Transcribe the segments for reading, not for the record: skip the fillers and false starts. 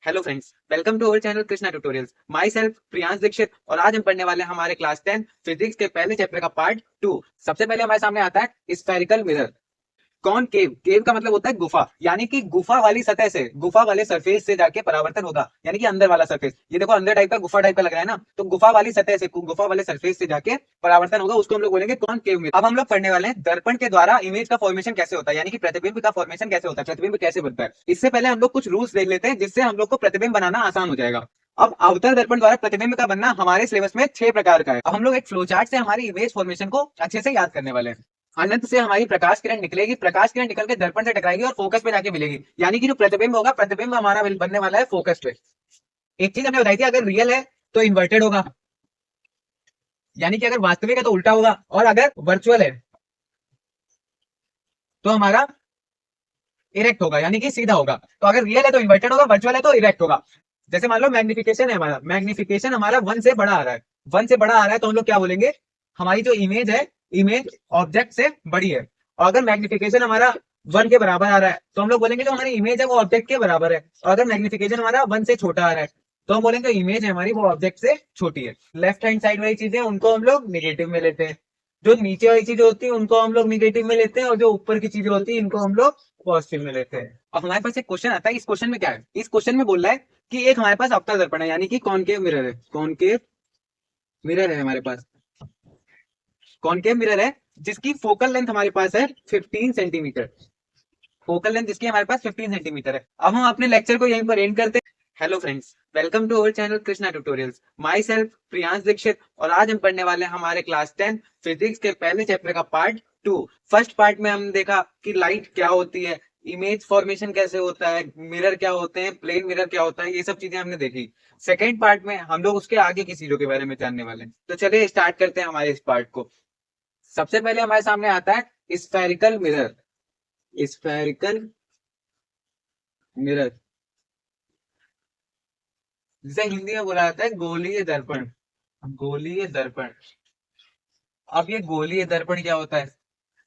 Hello friends, welcome to our channel Krishna tutorials. Myself Priyansh Dixit और आज हम पढ़ने वाले हैं हमारे क्लास 10 फिजिक्स के पहले चैप्टर का पार्ट 2। सबसे पहले हमारे सामने आता है स्फेरिकल मिरर। कॉनकेव, केव का मतलब होता है गुफा, यानी कि गुफा वाली सतह से, गुफा वाले सरफेस से जाके परावर्तन होगा, यानी कि अंदर वाला सरफेस। ये देखो अंदर टाइप का, गुफा टाइप का लग रहा है ना, तो गुफा वाली सतह से, गुफा वाले सरफेस से जाके परावर्तन होगा, उसको हम लोग बोलेंगे कॉनकेव मिरर। अब हम लोग पढ़ने वाले हैं दर्पण के द्वारा इमेज का फॉर्मेशन कैसे होता है, यानी कि प्रतिबिंब का फॉर्मेशन कैसे होता है, प्रतिबिंब कैसे बनता है। इससे पहले हम लोग कुछ रूल्स देख लेते हैं जिससे हम लोग को प्रतिबिंब बनाना आसान हो जाएगा। अब अवतल दर्पण द्वारा प्रतिबिंब का बनना हमारे सिलेबस में 6 प्रकार का है। अब हम लोग एक फ्लो चार्ट से हमारी इमेज फॉर्मेशन को अच्छे से याद करने वाले हैं। अनंत से हमारी प्रकाश किरण निकलेगी, प्रकाश किरण निकल के दर्पण से टकराएगी और फोकस पे जाके मिलेगी, यानी कि जो प्रतिबिंब होगा, प्रतिबिंब हमारा बनने वाला है फोकस पे। एक चीज हमने बताई थी, अगर रियल है तो इन्वर्टेड होगा, यानी कि अगर वास्तविक है तो उल्टा होगा, और अगर वर्चुअल है तो हमारा इरेक्ट होगा, यानी कि सीधा होगा। तो अगर रियल है तो इन्वर्टेड होगा, वर्चुअल है तो इरेक्ट होगा। जैसे मान लो मैग्निफिकेशन है हमारा, मैग्निफिकेशन हमारा 1 से बड़ा आ रहा है, 1 से बड़ा आ रहा है तो हम लोग क्या बोलेंगे, हमारी जो इमेज है, इमेज ऑब्जेक्ट से बड़ी है। और अगर मैग्निफिकेशन हमारा 1 के बराबर आ रहा है तो हम लोग बोलेंगे जो हमारी इमेज है वो ऑब्जेक्ट के बराबर है। और अगर मैग्निफिकेशन हमारा 1 से छोटा आ रहा है तो हम बोलेंगे इमेज है हमारी वो ऑब्जेक्ट से छोटी है। लेफ्ट हैंड साइड वाली चीजें उनको हम लोग निगेटिव में लेते हैं, जो नीचे वाली चीजें होती है उनको हम लोग निगेटिव में लेते हैं, और जो ऊपर की चीजें होती है इनको हम लोग पॉजिटिव में लेते हैं। अब हमारे पास एक क्वेश्चन आता है, इस क्वेश्चन में क्या है, इस क्वेश्चन में बोल रहा है कि एक हमारे पास अवतल दर्पण है, यानी कि कॉनकेव मिरर है, कॉनकेव मिरर है हमारे पास, कॉनकेव मिरर है जिसकी फोकल लेंथ हमारे पास है 15 सेंटीमीटर। फोकल लेंथ जिसकी हमारे पास 15 सेंटीमीटर है। अब हम अपने लेक्चर को यहीं पर एंड करते हैं। Hello friends, welcome to our channel Krishna tutorials. Myself Priyansh Dixit और आज हम पढ़ने वाले हैं हमारे क्लास 10 फिजिक्स के पहले चैप्टर का पार्ट 2। फर्स्ट पार्ट में हमने देखा कि लाइट क्या होती है, इमेज फॉर्मेशन कैसे होता है, मिरर क्या होते हैं, प्लेन मिरर क्या होता है, ये सब चीजें हमने देखी। सेकेंड पार्ट में हम लोग उसके आगे की चीजों के बारे में जानने वाले हैं। तो चलिए स्टार्ट करते हैं हमारे इस पार्ट को। सबसे पहले हमारे सामने आता है स्फेरिकल मिरर। स्फेरिकल मिरर जिसे हिंदी में बोला जाता है गोलीय दर्पण, गोलीय दर्पण। अब ये गोलीय दर्पण क्या होता है,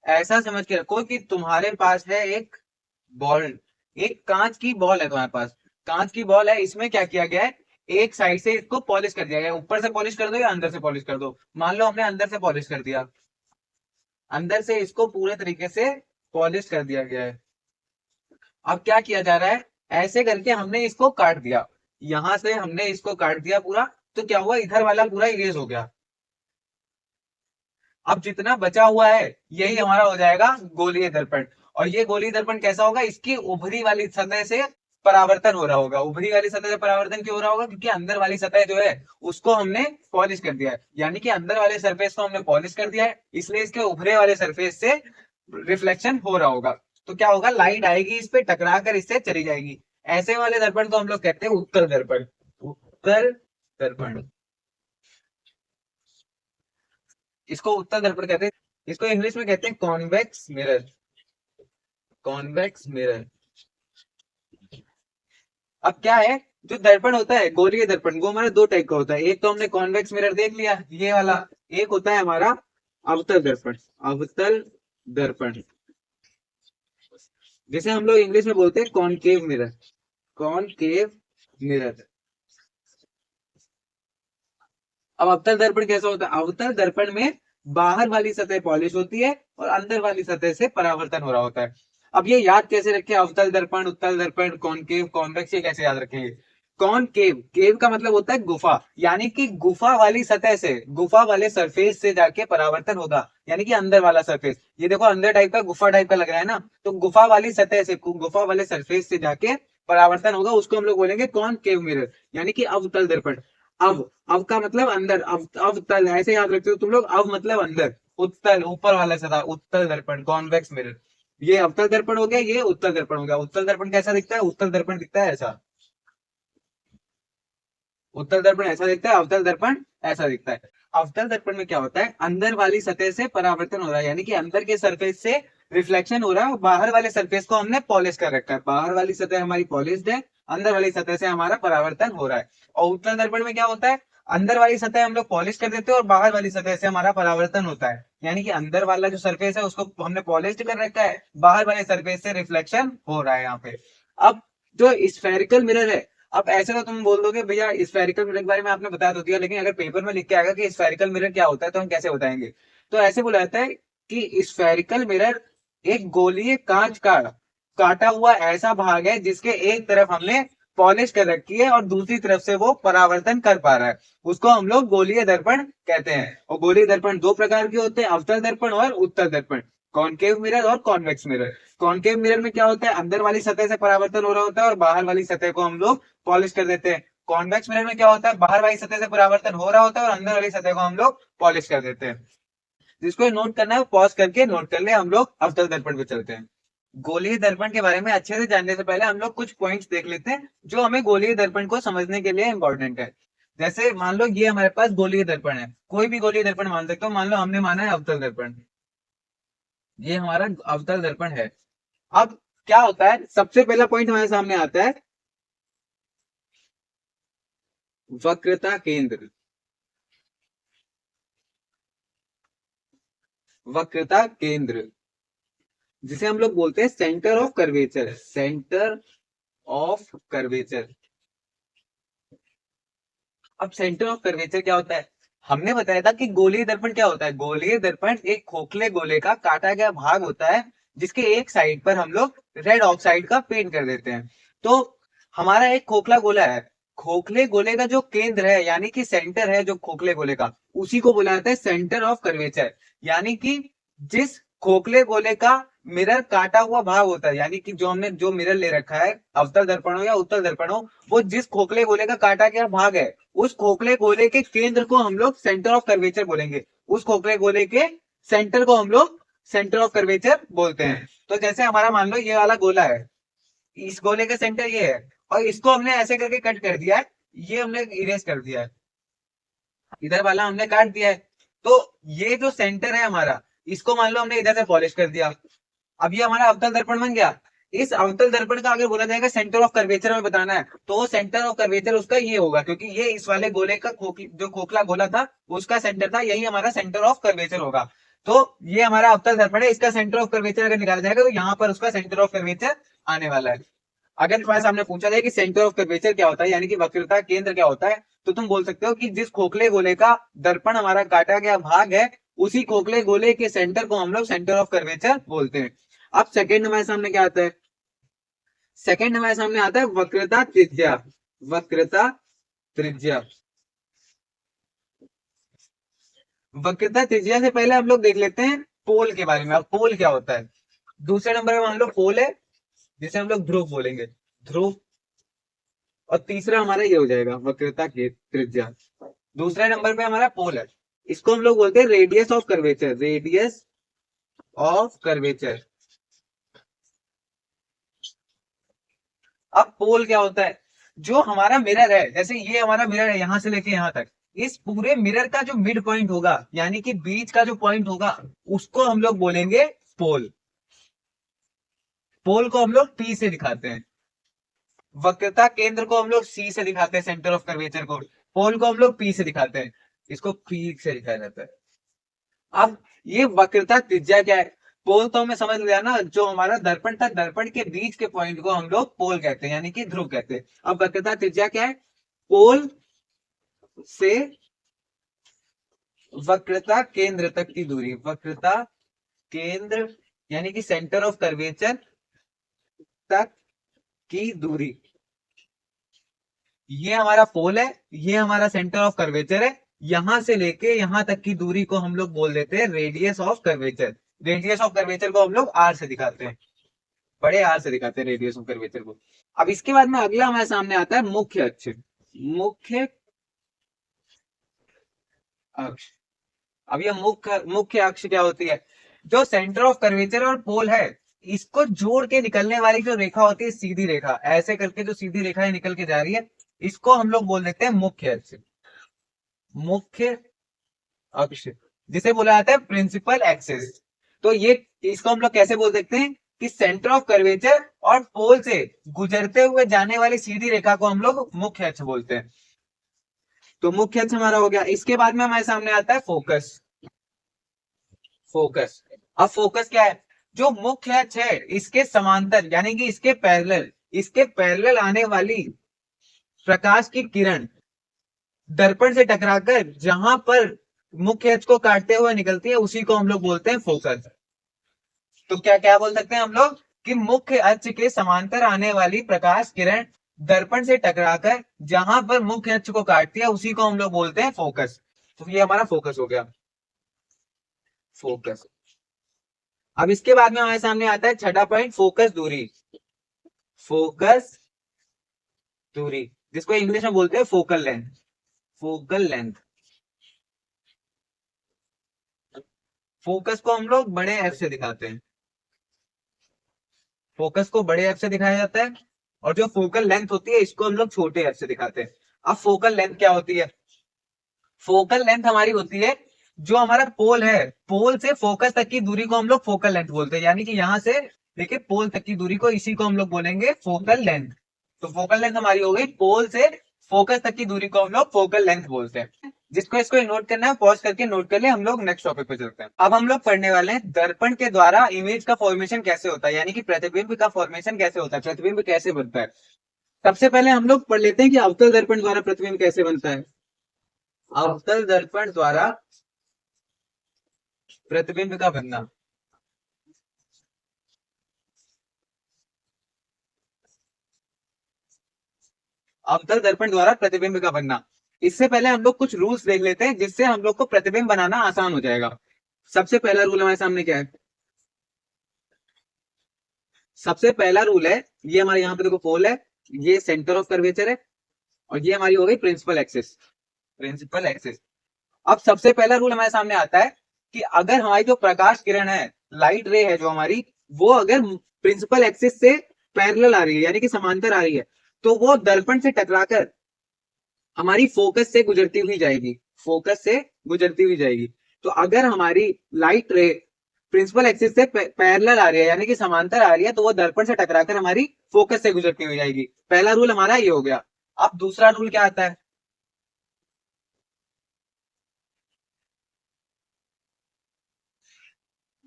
ऐसा समझ के रखो कि तुम्हारे पास है एक बॉल, एक कांच की बॉल है तुम्हारे पास, कांच की बॉल है, इसमें क्या किया गया है, एक साइड से इसको पॉलिश कर दिया गया है। ऊपर से पॉलिश कर दो या अंदर से पॉलिश कर दो। मान लो हमने अंदर से पॉलिश कर दिया, अंदर से इसको पूरे तरीके से पॉलिश कर दिया गया है। अब क्या किया जा रहा है, ऐसे करके हमने इसको काट दिया, यहां से हमने इसको काट दिया पूरा, तो क्या हुआ, इधर वाला पूरा इरेज हो गया। अब जितना बचा हुआ है यही हमारा हो जाएगा गोलीय दर्पण। और ये गोलीय दर्पण कैसा होगा, इसकी उभरी वाली सतह से परावर्तन हो रहा होगा। उभरी वाली सतह से परावर्तन क्यों हो रहा होगा, क्योंकि अंदर वाली सतह जो है उसको हमने पॉलिश कर दिया है, यानी कि अंदर वाले सरफेस को हमने पॉलिश कर दिया है, इसलिए इसके उभरे वाले सरफेस से रिफ्लेक्शन हो रहा होगा। तो क्या होगा, लाइट आएगी इस पे टकरा कर इससे चली जाएगी। ऐसे वाले दर्पण को हम लोग कहते हैं उत्तल दर्पण, उत्तल दर्पण। इसको उत्तल दर्पण कहते हैं, इसको इंग्लिश में कहते हैं कॉन्वेक्स मिरर, कॉन्वेक्स मिरर। अब क्या है, जो दर्पण होता है गोलीय दर्पण वो हमारा दो टाइप का होता है। एक तो हमने कॉन्वेक्स मिरर देख लिया ये वाला, एक होता है हमारा अवतल दर्पण, अवतल दर्पण, जिसे हम लोग इंग्लिश में बोलते हैं कॉनकेव मिरर, कॉनकेव मिरर। अब अवतल दर्पण कैसा होता है, अवतल दर्पण में बाहर वाली सतह पॉलिश होती है और अंदर वाली सतह से परावर्तन हो रहा होता है। अब ये याद कैसे रखें, अवतल दर्पण, उत्तल दर्पण, कॉनकेव, कॉन्वेक्स, ये कैसे याद रखेंगे। कॉनकेव, केव का मतलब होता है गुफा, यानी कि गुफा वाली सतह से, गुफा वाले सरफेस से जाके परावर्तन होगा, यानी कि अंदर वाला सरफेस। ये देखो अंदर टाइप का, गुफा टाइप का लग रहा है ना, तो गुफा वाली सतह से, गुफा वाले सरफेस से जाके परावर्तन होगा, उसको हम लोग बोलेंगे कॉनकेव मिरर, यानी कि अवतल दर्पण। अब का मतलब अंदर, अब तल, ऐसे याद रखते हो तुम लोग, अब मतलब अंदर, उत्तल ऊपर वाला सतह, उत्तल दर्पण, कॉन्वेक्स मिरर। ये अवतल दर्पण हो गया, ये उत्तल दर्पण हो गया। उत्तल दर्पण कैसा दिखता है, उत्तल दर्पण दिखता है ऐसा, उत्तल दर्पण ऐसा दिखता है, अवतल दर्पण ऐसा दिखता है। अवतल दर्पण में क्या होता है, अंदर वाली सतह से परावर्तन हो रहा है, यानी कि अंदर के सरफेस से रिफ्लेक्शन हो रहा है, और बाहर वाले सरफेस को हमने पॉलिश कर रखा है, बाहर वाली सतह हमारी पॉलिश्ड है, अंदर वाली सतह से हमारा परावर्तन हो रहा है। और उत्तल दर्पण में क्या होता है, अंदर वाली सतह हम लोग पॉलिश कर देते हैं और बाहर वाली सतह से हमारा परावर्तन होता है, यानी कि अंदर वाला जो सरफेस है उसको हमने पॉलिश कर रखा है, बाहर वाले सरफेस से रिफ्लेक्शन हो रहा है यहाँ पे। अब जो स्फेरिकल मिरर है, अब ऐसे तो तुम बोल दोगे भैया स्फेरिकल मिरर के बारे में आपने बता तो दिया, लेकिन अगर पेपर में लिख के आएगा कि स्फेरिकल मिरर क्या होता है तो हम कैसे बताएंगे। तो ऐसे बोला जाता है कि स्फेरिकल मिरर एक गोलीय कांच का काटा हुआ ऐसा भाग है जिसके एक तरफ हमने पॉलिश कर रखी है और दूसरी तरफ से वो परावर्तन कर पा रहा है, उसको हम लोग गोलीय दर्पण कहते हैं। और गोलीय दर्पण दो प्रकार के होते हैं, अवतल दर्पण और उत्तल दर्पण, कॉनकेव मिरर और कॉन्वेक्स मिरर। कॉनकेव मिरर में क्या होता है, अंदर वाली सतह से परावर्तन हो रहा होता है और बाहर वाली सतह को हम लोग पॉलिश कर देते हैं। कॉन्वेक्स मिरर में क्या होता है, बाहर वाली सतह से परावर्तन हो रहा होता है और अंदर वाली सतह को हम लोग पॉलिश कर देते हैं। जिसको नोट करना है पॉज करके नोट कर ले, हम लोग अवतल दर्पण पे चलते हैं। गोलीय दर्पण के बारे में अच्छे से जानने से पहले हम लोग कुछ पॉइंट्स देख लेते हैं जो हमें गोलीय दर्पण को समझने के लिए इंपॉर्टेंट है। जैसे मान लो ये हमारे पास गोलीय दर्पण है, कोई भी गोलीय दर्पण मान सकते हो, मान लो हमने माना है अवतल दर्पण, ये हमारा अवतल दर्पण है। अब क्या होता है, सबसे पहला पॉइंट हमारे सामने आता है वक्रता केंद्र। वक्रता केंद्र जिसे हम लोग बोलते हैं centre of curvature, centre of curvature. अब सेंटर ऑफ कर्वेचर क्या होता है, हमने बताया था कि गोलीय दर्पण क्या होता है। गोलीय दर्पण एक खोखले गोले का काटा गया भाग होता है जिसके एक साइड पर हम लोग रेड ऑक्साइड का पेंट कर देते हैं। तो हमारा एक खोखला गोला है, खोखले गोले का जो केंद्र है यानी कि सेंटर है जो खोखले गोले का, उसी को बोला जाता है सेंटर ऑफ कर्वेचर। यानी कि जिस खोखले गोले का मिरर काटा हुआ भाग होता है, यानी कि जो हमने जो मिरर ले रखा है अवतल दर्पण हो या उत्तल दर्पण हो, वो जिस खोखले गोले का काटा गया भाग है उस खोखले गोले के केंद्र को हम लोग सेंटर ऑफ कर्वेचर बोलेंगे। उस खोखले गोले के सेंटर को हम लोग सेंटर ऑफ कर्वेचर बोलते हैं। तो जैसे हमारा मान लो ये वाला गोला है, इस गोले का सेंटर ये है और इसको हमने ऐसे करके कट कर दिया है, ये हमने इरेज कर दिया है, इधर वाला हमने काट दिया है। तो ये जो सेंटर है हमारा, इसको मान लो हमने इधर से पॉलिश कर दिया, अब ये हमारा अवतल दर्पण बन गया। इस अवतल दर्पण का अगर बोला जाएगा सेंटर ऑफ कर्वेचर में बताना है तो वो सेंटर ऑफ कर्वेचर उसका ये होगा, क्योंकि ये इस वाले गोले का जो खोखला गोला था उसका सेंटर था, यही हमारा सेंटर ऑफ कर्वेचर होगा। तो ये हमारा अवतल दर्पण है, इसका सेंटर ऑफ कर्वेचर अगर निकाला जाएगा तो यहाँ पर उसका सेंटर ऑफ कर्वेचर आने वाला है। अगर तुम्हारे सामने पूछा जाए कि सेंटर ऑफ कर्वेचर क्या होता है यानी कि वक्रता केंद्र क्या होता है, तो तुम बोल सकते हो कि जिस खोखले गोले का दर्पण हमारा काटा गया भाग है उसी खोखले गोले के सेंटर को हम लोग सेंटर ऑफ कर्वेचर बोलते हैं। अब सेकंड हमारे सामने क्या आता है, सेकंड हमारे सामने आता है वक्रता त्रिज्या। वक्रता त्रिज्या, वक्रता त्रिज्या से पहले हम लोग देख लेते हैं पोल के बारे में। अब पोल क्या होता है, दूसरे नंबर में मान लो पोल है जिसे हम लोग ध्रुव बोलेंगे, ध्रुव। और तीसरा हमारा ये हो जाएगा वक्रता की त्रिज्या। दूसरे नंबर पे हमारा पोल है, इसको हम लोग बोलते हैं radius of curvature, radius of curvature. अब पोल क्या होता है, जो हमारा मिरर है, जैसे ये हमारा मिरर है यहां से लेके यहां तक, इस पूरे मिरर का जो मिड पॉइंट होगा यानी कि बीच का जो पॉइंट होगा उसको हम लोग बोलेंगे पोल। पोल को हम लोग पी से दिखाते हैं, वक्रता केंद्र को हम लोग सी से दिखाते हैं, सेंटर ऑफ कर्वेचर को। पोल को हम लोग पी से दिखाते हैं, इसको पी से दिखाया जाता है। अब ये वक्रता त्रिज्या क्या है, पोल तो हमें समझ लिया ना, जो हमारा दर्पण था दर्पण के बीच के पॉइंट को हम लोग पोल कहते हैं यानी कि ध्रुव कहते हैं। अब वक्रता त्रिज्या क्या है, पोल से वक्रता केंद्र तक की दूरी, वक्रता केंद्र यानी कि सेंटर ऑफ कर्वेचर तक की दूरी, ये हमारा पोल है, ये हमारा सेंटर ऑफ कर्वेचर है। यहां से लेके यहां तक की दूरी को हम लोग बोल देते हैं radius of curvature. Radius of curvature को हम लोग आर से दिखाते हैं, बड़े आर से दिखाते हैं रेडियस ऑफ कर्वेचर को। अब इसके बाद में अगला हमारे सामने आता है मुख्य अक्ष। मुख्य अक्ष, अब ये मुख्य मुख्य अक्ष क्या होती है, जो सेंटर ऑफ कर्वेचर और पोल है इसको जोड़ के निकलने वाली जो रेखा होती है, सीधी रेखा, ऐसे करके जो सीधी रेखा है निकल के जा रही है, इसको हम लोग बोल देते हैं मुख्य अक्ष। मुख्य अक्ष जिसे बोला जाता है प्रिंसिपल एक्सिस। तो ये इसको हम लोग कैसे बोल सकते हैं कि सेंटर ऑफ कर्वेचर और पोल से गुजरते हुए जाने वाली सीधी रेखा को हम लोग मुख्य अक्ष बोलते हैं। तो मुख्य अक्ष हमारा हो गया। इसके बाद में हमारे सामने आता है फोकस। फोकस, अब फोकस क्या है, जो मुख्य अक्ष है इसके समांतर यानी कि इसके पैरेलल आने वाली प्रकाश की किरण दर्पण से टकराकर जहां पर मुख्य अक्ष को काटते हुए निकलती है उसी को हम लोग बोलते हैं फोकस। तो क्या क्या बोल सकते हैं हम लोग कि मुख्य अक्ष के समांतर आने वाली प्रकाश किरण दर्पण से टकराकर जहां पर मुख्य अक्ष को काटती है उसी को हम लोग बोलते हैं फोकस। तो ये हमारा फोकस हो गया, फोकस। अब इसके बाद में हमारे सामने आता है छठा पॉइंट, फोकस दूरी। फोकस दूरी जिसको इंग्लिश में बोलते हैं focal length. Focal length, focus को हम लोग बड़े एफ से दिखाते हैं, फोकस को बड़े एफ से दिखाया जाता है, और जो फोकल लेंथ होती है इसको हम लोग छोटे एफ से दिखाते हैं। अब फोकल लेंथ क्या होती है? फोकल लेंथ हमारी होती है जो हमारा पोल है, पोल से फोकस तक की दूरी को हम लोग फोकल लेंथ बोलते हैं। यानी कि यहां से देखिए पोल तक की दूरी को, इसी को हम लोग बोलेंगे फोकल लेंथ। तो फोकल लेंथ हमारी हो गई, पोल से फोकस तक की दूरी को हम लोग फोकल लेंथ बोलते हैं। जिसको इसको नोट करना है पॉज करके नोट कर ले, हम लोग नेक्स्ट टॉपिक पे चलते हैं। अब हम लोग पढ़ने वाले हैं दर्पण के द्वारा इमेज का फॉर्मेशन कैसे होता है, यानी कि प्रतिबिंब का फॉर्मेशन कैसे होता है, प्रतिबिंब कैसे बनता है। सबसे पहले हम लोग पढ़ लेते हैं कि अवतल दर्पण द्वारा प्रतिबिंब कैसे बनता है। अवतल दर्पण द्वारा प्रतिबिंब का बनना। अवतल दर्पण द्वारा प्रतिबिंब का बनना, इससे पहले हम लोग कुछ रूल्स देख लेते हैं जिससे हम लोग को प्रतिबिंब बनाना आसान हो जाएगा। सबसे पहला रूल हमारे सामने क्या है? सबसे पहला रूल है, ये हमारे यहाँ पे देखो पोल है, ये सेंटर ऑफ कर्वेचर है, और ये हमारी हो गई प्रिंसिपल एक्सिस। Principal axis. अब सबसे पहला रूल हमारे सामने आता है कि अगर हमारी जो प्रकाश किरण है, लाइट रे है जो हमारी, वो अगर प्रिंसिपल एक्सिस से पैरेलल आ रही है, यानी कि समांतर आ रही है, तो वो दर्पण से टकराकर हमारी फोकस से गुजरती हुई जाएगी, फोकस से गुजरती हुई जाएगी। तो अगर हमारी लाइट रे प्रिंसिपल एक्सिस से पैरेलल आ रही है, यानी कि समांतर आ रही है, तो वो दर्पण से टकराकर हमारी फोकस से गुजरती हुई जाएगी। पहला रूल हमारा ये हो गया। अब दूसरा रूल क्या आता है?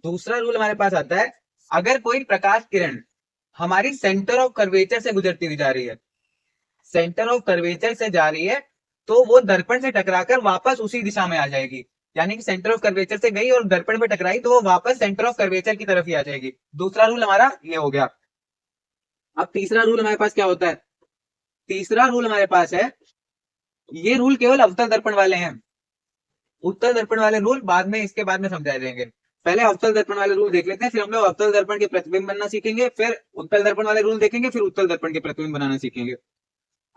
दूसरा रूल हमारे पास आता है, अगर कोई प्रकाश किरण हमारी सेंटर ऑफ कर्वेचर से गुजरती हुई जा रही है, सेंटर ऑफ कर्वेचर से जा रही है, तो वो दर्पण से टकराकर वापस उसी दिशा में आ जाएगी। यानी कि सेंटर ऑफ कर्वेचर से गई और दर्पण में टकराई तो वो वापस सेंटर ऑफ कर्वेचर की तरफ ही आ जाएगी। दूसरा रूल हमारा ये हो गया। अब तीसरा रूल हमारे पास क्या होता है? तीसरा रूल हमारे पास है, ये रूल केवल अवतल दर्पण वाले हैं, उत्तल दर्पण वाले रूल बाद में, इसके बाद में समझाए जाएंगे। पहले अवतल दर्पण वाले रूल देख लेते हैं, फिर हम लोग अवतल दर्पण के प्रतिबिंब बनना सीखेंगे, फिर उत्तल दर्पण वाले रूल देखेंगे, फिर उत्तल दर्पण के प्रतिबिंब बनाना सीखेंगे।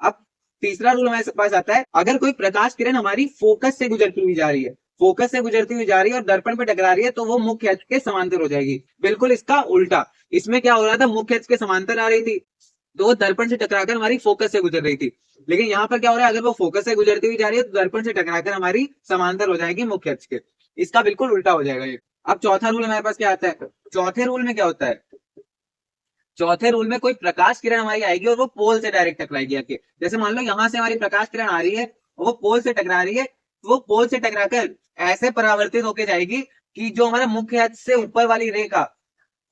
अब तीसरा रूल हमारे पास आता है, अगर कोई प्रकाश किरण हमारी फोकस से गुजरती हुई जा रही है, फोकस से गुजरती हुई जा रही है और दर्पण पे टकरा रही है, तो वो मुख्य अक्ष के समांतर हो जाएगी। बिल्कुल इसका उल्टा, इसमें क्या हो रहा था, मुख्य अक्ष के समांतर आ रही थी तो वो दर्पण से टकराकर हमारी फोकस से गुजर रही थी। लेकिन यहाँ पर क्या हो रहा है, अगर वो फोकस से गुजरती हुई जा रही है तो दर्पण से टकराकर हमारी समांतर हो जाएगी मुख्य अक्ष के। इसका बिल्कुल उल्टा हो जाएगा ये। अब चौथा रूल हमारे पास क्या आता है? चौथे रूल में क्या होता है? चौथे रूल में कोई प्रकाश किरण हमारी आएगी और वो पोल से डायरेक्ट टकराएगी आके। जैसे मान लो यहां से हमारी प्रकाश किरण आ रही है, वो पोल से टकरा रही है, वो पोल से टकराकर ऐसे परावर्तित होकर जाएगी कि जो हमारा मुख्य अक्ष से ऊपर वाली रे का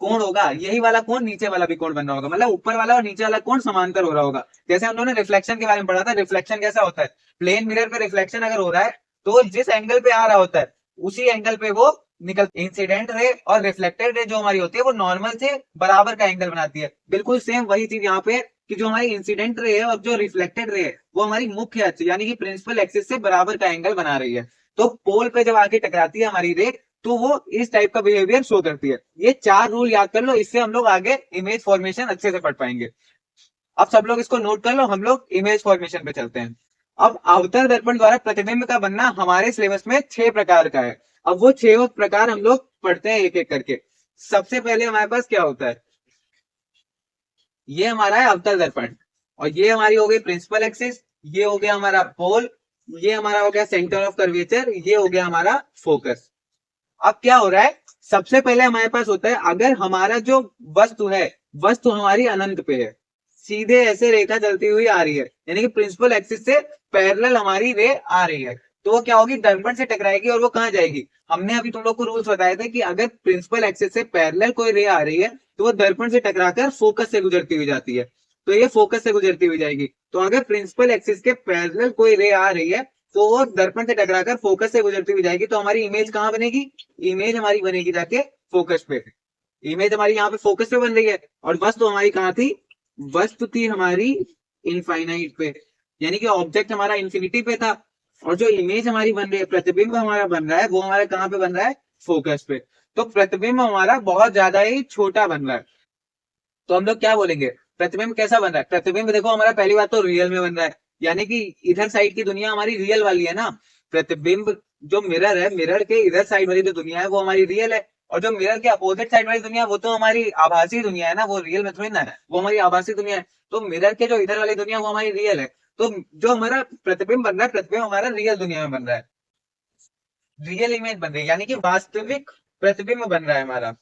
कोण होगा, यही वाला कोण नीचे वाला भी कोण बन रहा होगा, मतलब ऊपर वाला और नीचे वाला कोण समांतर हो रहा होगा। जैसे हम लोगों ने रिफ्लेक्शन के बारे में पढ़ा था, रिफ्लेक्शन कैसा होता है, प्लेन मिरर पे रिफ्लेक्शन अगर हो रहा है तो जिस एंगल पे आ रहा होता है उसी एंगल पे वो निकल, इंसिडेंट रे और रिफ्लेक्टेड रे जो हमारी होती है वो नॉर्मल से बराबर का एंगल बनाती है। बिल्कुल सेम वही चीज यहाँ पे कि जो हमारी इंसिडेंट रे है और जो रिफ्लेक्टेड रे है वो हमारी मुख्य अक्ष यानी कि प्रिंसिपल एक्सिस से बराबर का एंगल बना रही है। तो पोल पे जब आके टकराती है हमारी रे तो वो इस टाइप का बिहेवियर शो करती है। ये चार रूल याद कर लो, इससे हम लोग आगे इमेज फॉर्मेशन अच्छे से पढ़ पाएंगे। अब सब लोग इसको नोट कर लो, हम लोग इमेज फॉर्मेशन पे चलते हैं। अब अवतल दर्पण द्वारा प्रतिबिंब का बनना हमारे सिलेबस में 6 प्रकार का है। अब वो 6 प्रकार हम लोग पढ़ते हैं एक एक करके। सबसे पहले हमारे पास क्या होता है, ये हमारा है अवतल दर्पण, और ये हमारी हो गई प्रिंसिपल एक्सिस, ये हो गया हमारा पोल, ये हमारा हो गया सेंटर ऑफ कर्वेचर, ये हो गया हमारा फोकस। अब क्या हो रहा है, सबसे पहले हमारे पास होता है, अगर हमारा जो वस्तु है, वस्तु हमारी अनंत पे है, सीधे ऐसे रेखा चलती हुई आ रही है, यानी कि प्रिंसिपल एक्सिस से पैरेलल हमारी रे आ रही है, तो वो क्या होगी, दर्पण से टकराएगी और वो कहाँ जाएगी। हमने अभी तुम लोग को रूल्स बताए थे कि अगर प्रिंसिपल एक्सिस से पैरेलल कोई रे आ रही है तो वो दर्पण से टकराकर फोकस से गुजरती हुई जाती है। तो ये फोकस से गुजरती हुई जाएगी। तो अगर प्रिंसिपल एक्सिस के पैरेलल कोई रे आ रही है तो वो दर्पण से टकराकर फोकस से गुजरती हुई जाएगी, तो हमारी इमेज कहाँ बनेगी? इमेज हमारी बनेगी जाके फोकस पे। इमेज हमारी यहाँ पे फोकस पे बन रही है, और वस्तु हमारी कहाँ थी? वस्तु थी हमारी इनफाइनाइट पे, यानी कि ऑब्जेक्ट हमारा इंफिनिटी पे था, और जो इमेज हमारी बन रही है, प्रतिबिंब हमारा बन रहा है, वो हमारा कहाँ पे बन रहा है? फोकस पे। तो प्रतिबिंब हमारा बहुत ज्यादा ही छोटा बन रहा है। तो हम लोग क्या बोलेंगे? प्रतिबिंब कैसा बन रहा है? प्रतिबिंब देखो हमारा पहली बात तो रियल में बन रहा है, यानी कि इधर साइड की दुनिया हमारी रियल वाली है ना। प्रतिबिंब जो मिरर है, मिरर के इधर साइड वाली जो दुनिया है वो हमारी रियल है, और जो मिरर के अपोजिट साइड वाली दुनिया वो तो हमारी आभासी दुनिया है ना, वो रियल में थोड़ी ना है, वो हमारी आभासी दुनिया है। तो मिरर के जो इधर वाली दुनिया वो हमारी रियल है। तो जो हमारा प्रतिबिंब बन रहा है, प्रतिबिंब हमारा रियल दुनिया में बन रहा है, रियल इमेज बन रही है, यानी कि वास्तविक प्रतिबिंब बन रहा है हमारा।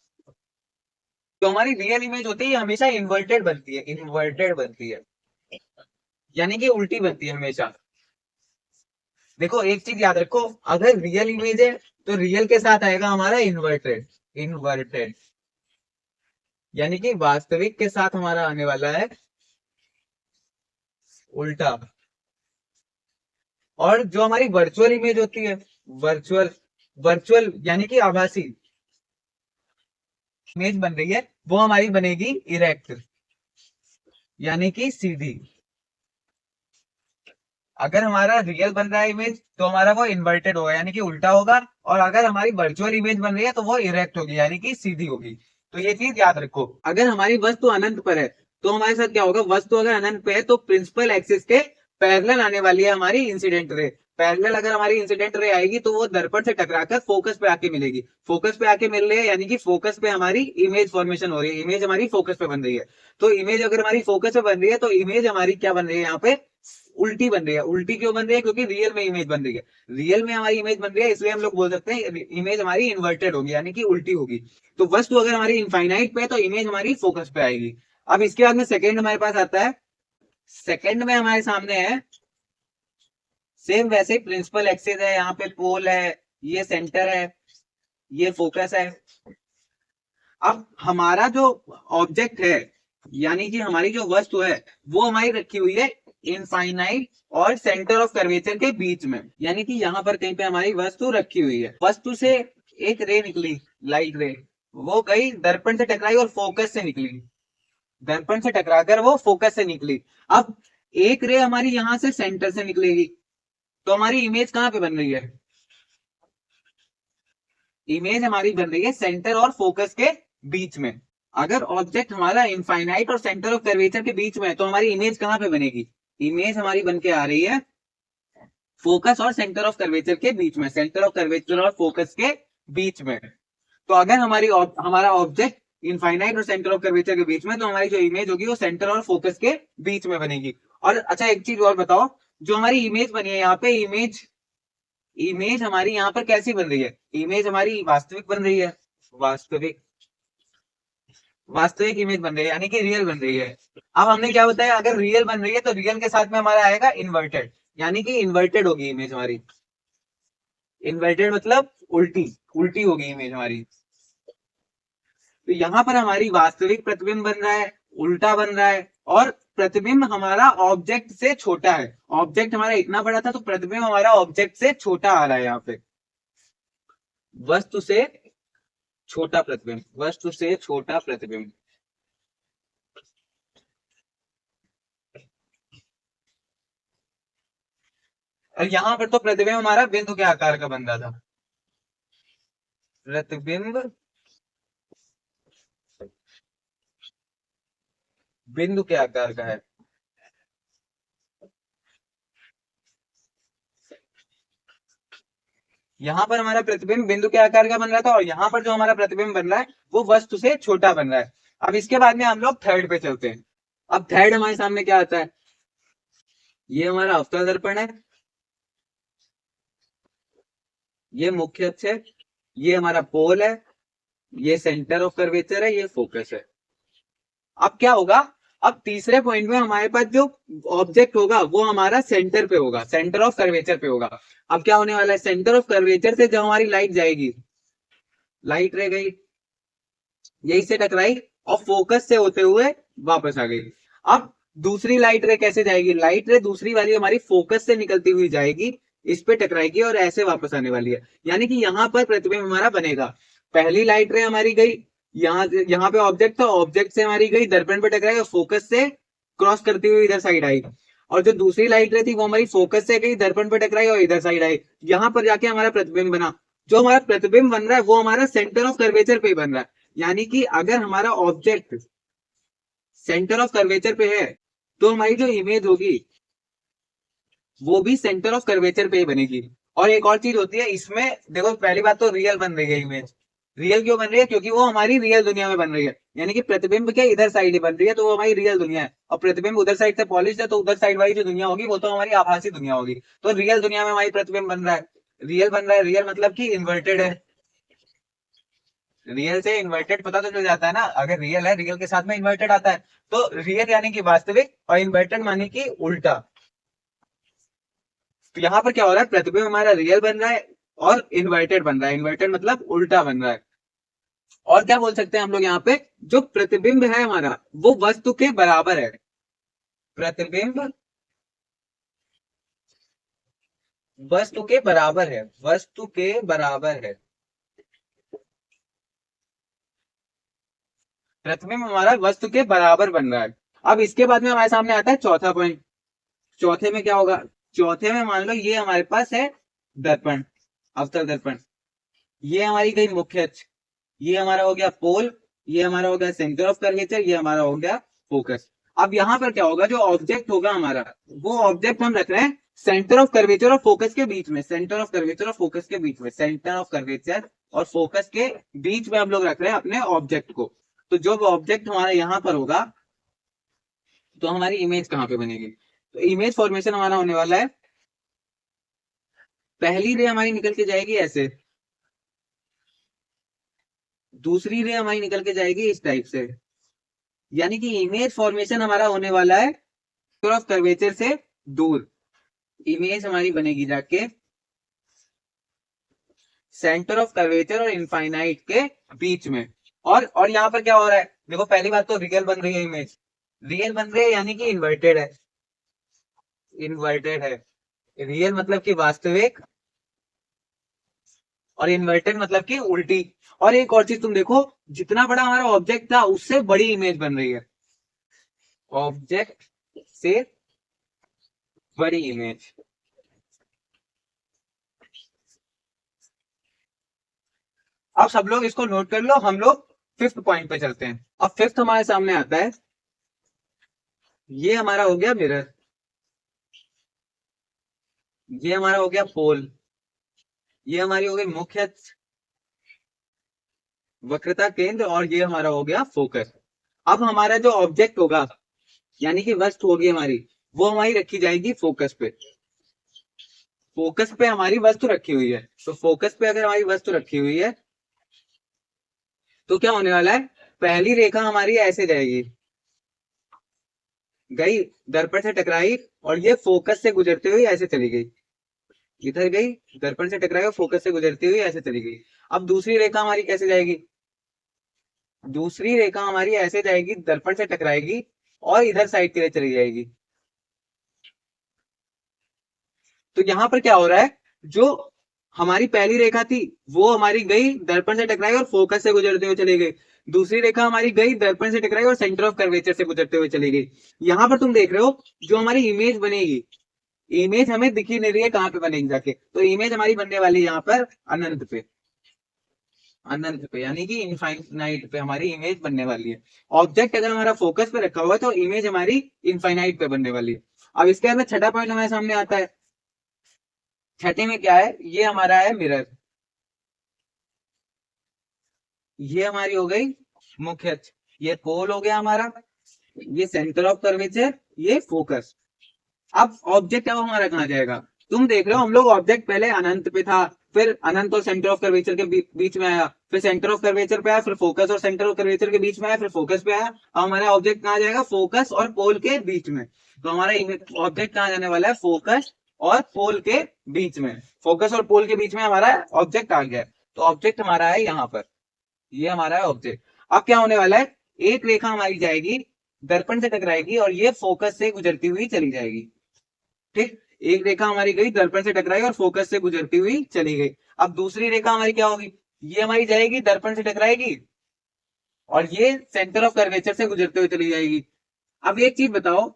तो हमारी रियल इमेज होती है हमेशा इन्वर्टेड बनती है, इन्वर्टेड बनती है, यानी कि उल्टी बनती है हमेशा। देखो एक चीज याद रखो, अगर रियल इमेज है तो रियल के साथ आएगा हमारा इन्वर्टेड, इन्वर्टेड, यानी कि वास्तविक के साथ हमारा आने वाला है उल्टा। और जो हमारी वर्चुअल इमेज होती है, वर्चुअल, वर्चुअल यानी कि आभासी इमेज बन रही है, वो हमारी बनेगी इरेक्ट, यानी कि सीधी। अगर हमारा रियल बन रहा है इमेज तो हमारा वो इन्वर्टेड होगा, यानी कि उल्टा होगा, और अगर हमारी वर्चुअल इमेज बन रही है तो वो इरेक्ट होगी, यानी कि सीधी होगी। तो ये चीज याद रखो। अगर हमारी वस्तु अनंत पर है तो हमारे साथ क्या होगा? वस्तु अगर अनंत पे है तो प्रिंसिपल एक्सिस के पैरेलल आने वाली है हमारी इंसिडेंट रे। पैरेलल अगर हमारी इंसिडेंट रे आएगी तो वो दर्पण से टकराकर फोकस पे आके मिलेगी, फोकस पे आके मिल रही है, यानी कि फोकस पे हमारी इमेज फॉर्मेशन हो रही है, इमेज हमारी फोकस पे बन रही है। तो इमेज अगर हमारी फोकस पे बन रही है तो इमेज हमारी क्या बन रही है यहाँ पे? उल्टी बन रही है। उल्टी क्यों बन रही है? क्योंकि रियल में इमेज बन रही है, रियल में हमारी इमेज बन रही है, इसलिए हम लोग बोल सकते हैं इमेज हमारी इन्वर्टेड होगी, यानी कि उल्टी होगी। तो वस्तु अगर हमारी इनफाइनाइट पे है तो इमेज हमारी फोकस पे आएगी। अब इसके बाद में सेकंड हमारे पास आता है, सेकंड में हमारे सामने है सेम वैसे ही प्रिंसिपल एक्सिस है, यहाँ पे पोल है, ये सेंटर है, ये फोकस है। अब हमारा जो ऑब्जेक्ट है, यानी कि हमारी जो वस्तु है, वो हमारी रखी हुई है इनफाइनाइट और सेंटर ऑफ कर्वेचर के बीच में, यानी कि यहाँ पर कहीं पे हमारी वस्तु रखी हुई है। वस्तु से एक रे निकली, लाइट रे, वो गई दर्पण से टकराई और फोकस से निकली, दर्पण से टकराकर वो फोकस से निकली। अब एक रे हमारी यहां से सेंटर से निकलेगी, तो हमारी इमेज कहाँ पे बन रही है? इमेज हमारी बन रही है सेंटर और फोकस के बीच में। अगर ऑब्जेक्ट हमारा इनफाइनाइट और सेंटर ऑफ कर्वेचर के बीच में है तो हमारी इमेज कहाँ पे बनेगी? इमेज हमारी बन के आ रही है फोकस और सेंटर ऑफ कर्वेचर के बीच में, सेंटर ऑफ कर्वेचर और फोकस के बीच में। तो अगर हमारा ऑब्जेक्ट इनफाइनाइट और सेंटर ऑफ कर्वेचर के बीच में, तो हमारी जो इमेज होगी वो सेंटर और फोकस के बीच में बनेगी। और अच्छा एक चीज और बताओ, जो हमारी इमेज बनी है यहाँ पे, इमेज, इमेज हमारी यहाँ पर कैसी बन रही है? इमेज हमारी वास्तविक बन रही है, वास्तविक, वास्तविक इमेज बन रही है, यानी कि रियल बन रही है। अब हमने क्या बताया? अगर रियल बन रही है तो रियल के साथ में हमारा आएगा इन्वर्टेड, यानी कि इन्वर्टेड होगी इमेज हमारी। इन्वर्टेड मतलब उल्टी, उल्टी होगी इमेज हमारी। तो यहाँ पर हमारी वास्तविक प्रतिबिंब बन रहा है, उल्टा बन रहा है, और प्रतिबिंब हमारा ऑब्जेक्ट से छोटा है। ऑब्जेक्ट हमारा इतना बड़ा था तो प्रतिबिंब हमारा ऑब्जेक्ट से छोटा आ रहा है यहाँ पे, वस्तु से छोटा प्रतिबिंब, वस्तु से छोटा प्रतिबिंब। और यहाँ पर तो प्रतिबिंब हमारा बिंदु के आकार का बन रहा था, प्रतिबिंब बिंदु के आकार का है। यहाँ पर हमारा प्रतिबिंब बिंदु के आकार का बन रहा था, और यहाँ पर जो हमारा प्रतिबिंब बन रहा है वो वस्तु से छोटा बन रहा है। अब इसके बाद में हम लोग थर्ड पे चलते हैं। अब थर्ड हमारे सामने क्या आता है? ये हमारा अवतल दर्पण है, ये मुख्य अक्ष है, ये हमारा पोल है, ये सेंटर ऑफ कर्वेचर है, ये फोकस है। अब क्या होगा? अब तीसरे पॉइंट में हमारे पास जो ऑब्जेक्ट होगा वो हमारा सेंटर पे होगा, सेंटर ऑफ कर्वेचर पे होगा। अब क्या होने वाला है? सेंटर ऑफ कर्वेचर से जब हमारी लाइट जाएगी, लाइट रह गई, यही से टकराई और फोकस से होते हुए वापस आ गई। अब दूसरी लाइट रे कैसे जाएगी, लाइट रे दूसरी वाली हमारी फोकस से निकलती हुई जाएगी, इस पे टकराएगी और ऐसे वापस आने वाली है। यानी कि यहाँ पर प्रतिबिंब हमारा बनेगा। पहली लाइट रे हमारी गई, यहाँ पे ऑब्जेक्ट था, ऑब्जेक्ट से हमारी गई, दर्पण पे टकराई और फोकस से क्रॉस करती हुई इधर साइड आई। और जो दूसरी लाइट रे थी वो हमारी फोकस से गई, दर्पण पे टकराई और इधर साइड आई। यहाँ पर जाके हमारा प्रतिबिंब बना। जो हमारा प्रतिबिंब बन रहा है वो हमारा सेंटर ऑफ कर्वेचर पे बन रहा है। यानी कि अगर हमारा ऑब्जेक्ट सेंटर ऑफ कर्वेचर पे है तो हमारी जो इमेज होगी वो भी सेंटर ऑफ कर्वेचर पे ही बनेगी। और एक और चीज होती है इसमें, देखो पहली बात तो रियल बन रही है इमेज। रियल क्यों बन रही है, क्योंकि वो हमारी रियल दुनिया में बन रही है। यानी कि प्रतिबिंब के इधर साइड ही बन रही है तो वो हमारी रियल दुनिया है, और प्रतिबिंब उधर साइड से पॉलिश है तो उधर साइड वाली जो दुनिया होगी वो तो हमारी आभासी दुनिया होगी। तो रियल दुनिया में हमारी प्रतिबिंब बन रहा है, रियल बन रहा है। रियल मतलब कि इन्वर्टेड है। रियल से इन्वर्टेड पता तो चल जाता है ना, अगर रियल है रियल के साथ में इन्वर्टेड आता है। तो रियल यानी कि वास्तविक और इन्वर्टेड माने कि उल्टा। तो यहाँ पर क्या हो रहा है, प्रतिबिंब हमारा रियल बन रहा है और इन्वर्टेड बन रहा है। इन्वर्टेड मतलब उल्टा बन रहा है। और क्या बोल सकते हैं हम लोग यहाँ पे, जो प्रतिबिंब है हमारा वो वस्तु के बराबर है। प्रतिबिंब वस्तु के बराबर है, वस्तु के बराबर है। प्रतिबिंब हमारा वस्तु के बराबर बन रहा है। अब इसके बाद में हमारे सामने आता है चौथा पॉइंट। चौथे में क्या होगा, चौथे में मान लो ये हमारे पास है दर्पण, अवतल दर्पण। ये हमारी गई मुख्य अक्ष, ये हमारा हो गया पोल, ये हमारा हो गया सेंटर ऑफ कर्वेचर, ये हमारा हो गया फोकस। अब यहाँ पर क्या होगा, जो ऑब्जेक्ट होगा हमारा वो ऑब्जेक्ट हम रख रहे हैं सेंटर ऑफ कर्वेचर और फोकस के बीच में। सेंटर ऑफ कर्वेचर और फोकस के बीच में, सेंटर ऑफ कर्वेचर और फोकस के बीच में हम लोग रख रहे हैं अपने ऑब्जेक्ट को। तो जो ऑब्जेक्ट हमारा यहाँ पर होगा तो हमारी इमेज कहाँ पे बनेगी, तो इमेज फॉर्मेशन हमारा होने वाला है, पहली रे हमारी निकल के जाएगी ऐसे, दूसरी रे हमारी निकल के जाएगी इस टाइप से। यानी कि इमेज फॉर्मेशन हमारा होने वाला है ऑफ कर्वेचर से दूर। इमेज हमारी बनेगी जाके सेंटर ऑफ कर्वेचर और इनफाइनाइट के बीच में। और यहाँ पर क्या हो रहा है, देखो पहली बात तो रियल बन रही है इमेज, रियल बन रही है यानी कि इन्वर्टेड है। इन्वर्टेड है, रियल मतलब कि वास्तविक और इन्वर्टेड मतलब कि उल्टी। और एक और चीज तुम देखो, जितना बड़ा हमारा ऑब्जेक्ट था उससे बड़ी इमेज बन रही है, ऑब्जेक्ट से बड़ी इमेज। अब सब लोग इसको नोट कर लो, हम लोग फिफ्थ पॉइंट पे चलते हैं। अब फिफ्थ हमारे सामने आता है, ये हमारा हो गया मिरर, ये हमारा हो गया पोल, ये हमारी हो गई मुख्य वक्रता केंद्र, और ये हमारा हो गया फोकस। अब हमारा जो ऑब्जेक्ट होगा यानी कि वस्तु होगी हमारी, वो हमारी रखी जाएगी फोकस पे। फोकस पे हमारी वस्तु रखी हुई है, तो फोकस पे अगर हमारी वस्तु रखी हुई है तो क्या होने वाला है, पहली रेखा हमारी ऐसे जाएगी, गई, दर्पण से टकराई और ये फोकस से गुजरते हुए ऐसे चली गई, इधर गई, दर्पण से टकराई और फोकस से गुजरती हुई ऐसे चली गई। अब दूसरी रेखा हमारी कैसे जाएगी, दूसरी रेखा हमारी ऐसे जाएगी, दर्पण से टकराएगी और इधर साइड के लिए चली जाएगी। तो यहां पर क्या हो रहा है, जो हमारी पहली रेखा थी वो हमारी गई, दर्पण से टकराई और फोकस से गुजरते हुए चली गई। दूसरी रेखा हमारी गई, दर्पण से टकराई और सेंटर ऑफ कर्वेचर से गुजरते हुए चली गई। यहां पर तुम देख रहे हो जो हमारी इमेज बनेगी, इमेज हमें दिखी नहीं रही है कहां पे बनेगी जाके, तो इमेज हमारी बनने वाली है यहाँ पर अनंत पे, अनंत पे यानी कि इनफाइनाइट पे हमारी इमेज बनने वाली है। ऑब्जेक्ट अगर हमारा फोकस पे रखा हुआ है तो इमेज हमारी इनफाइनाइट पे बनने वाली है। अब इसके अंदर छठा पॉइंट हमारे सामने आता है। छठे में क्या है, ये हमारा है मिरर, ये हमारी हो गई मुख्य अक्ष, ये पोल हो गया हमारा, ये सेंटर ऑफ कर्वेचर, ये फोकस। अब ऑब्जेक्ट अब हमारा कहाँ जाएगा, तुम देख रहे हो हम लोग ऑब्जेक्ट पहले अनंत पे था, फिर अनंत और सेंटर ऑफ कर्वेचर के बीच में आया, फिर सेंटर ऑफ कर्वेचर पे आया, फिर फोकस और सेंटर ऑफ कर्वेचर के बीच में आया, फिर फोकस पे आया। अब हमारा ऑब्जेक्ट कहाँ जाएगा, फोकस और पोल के बीच में। तो हमारा ऑब्जेक्ट कहाँ जाने वाला है, फोकस और पोल के बीच में। फोकस और पोल के बीच में हमारा ऑब्जेक्ट आ गया, तो ऑब्जेक्ट हमारा है यहाँ पर, ये हमारा है ऑब्जेक्ट। अब क्या होने वाला है, एक रेखा हमारी जाएगी दर्पण से टकराएगी और ये फोकस से गुजरती हुई चली जाएगी। ठीक, एक रेखा हमारी गई दर्पण से टकराई और फोकस से गुजरती हुई चली गई। अब दूसरी रेखा हमारी क्या होगी, ये हमारी जाएगी दर्पण से टकराएगी और ये सेंटर ऑफ कर्वेचर से गुजरते हुए चली जाएगी। अब एक चीज बताओ,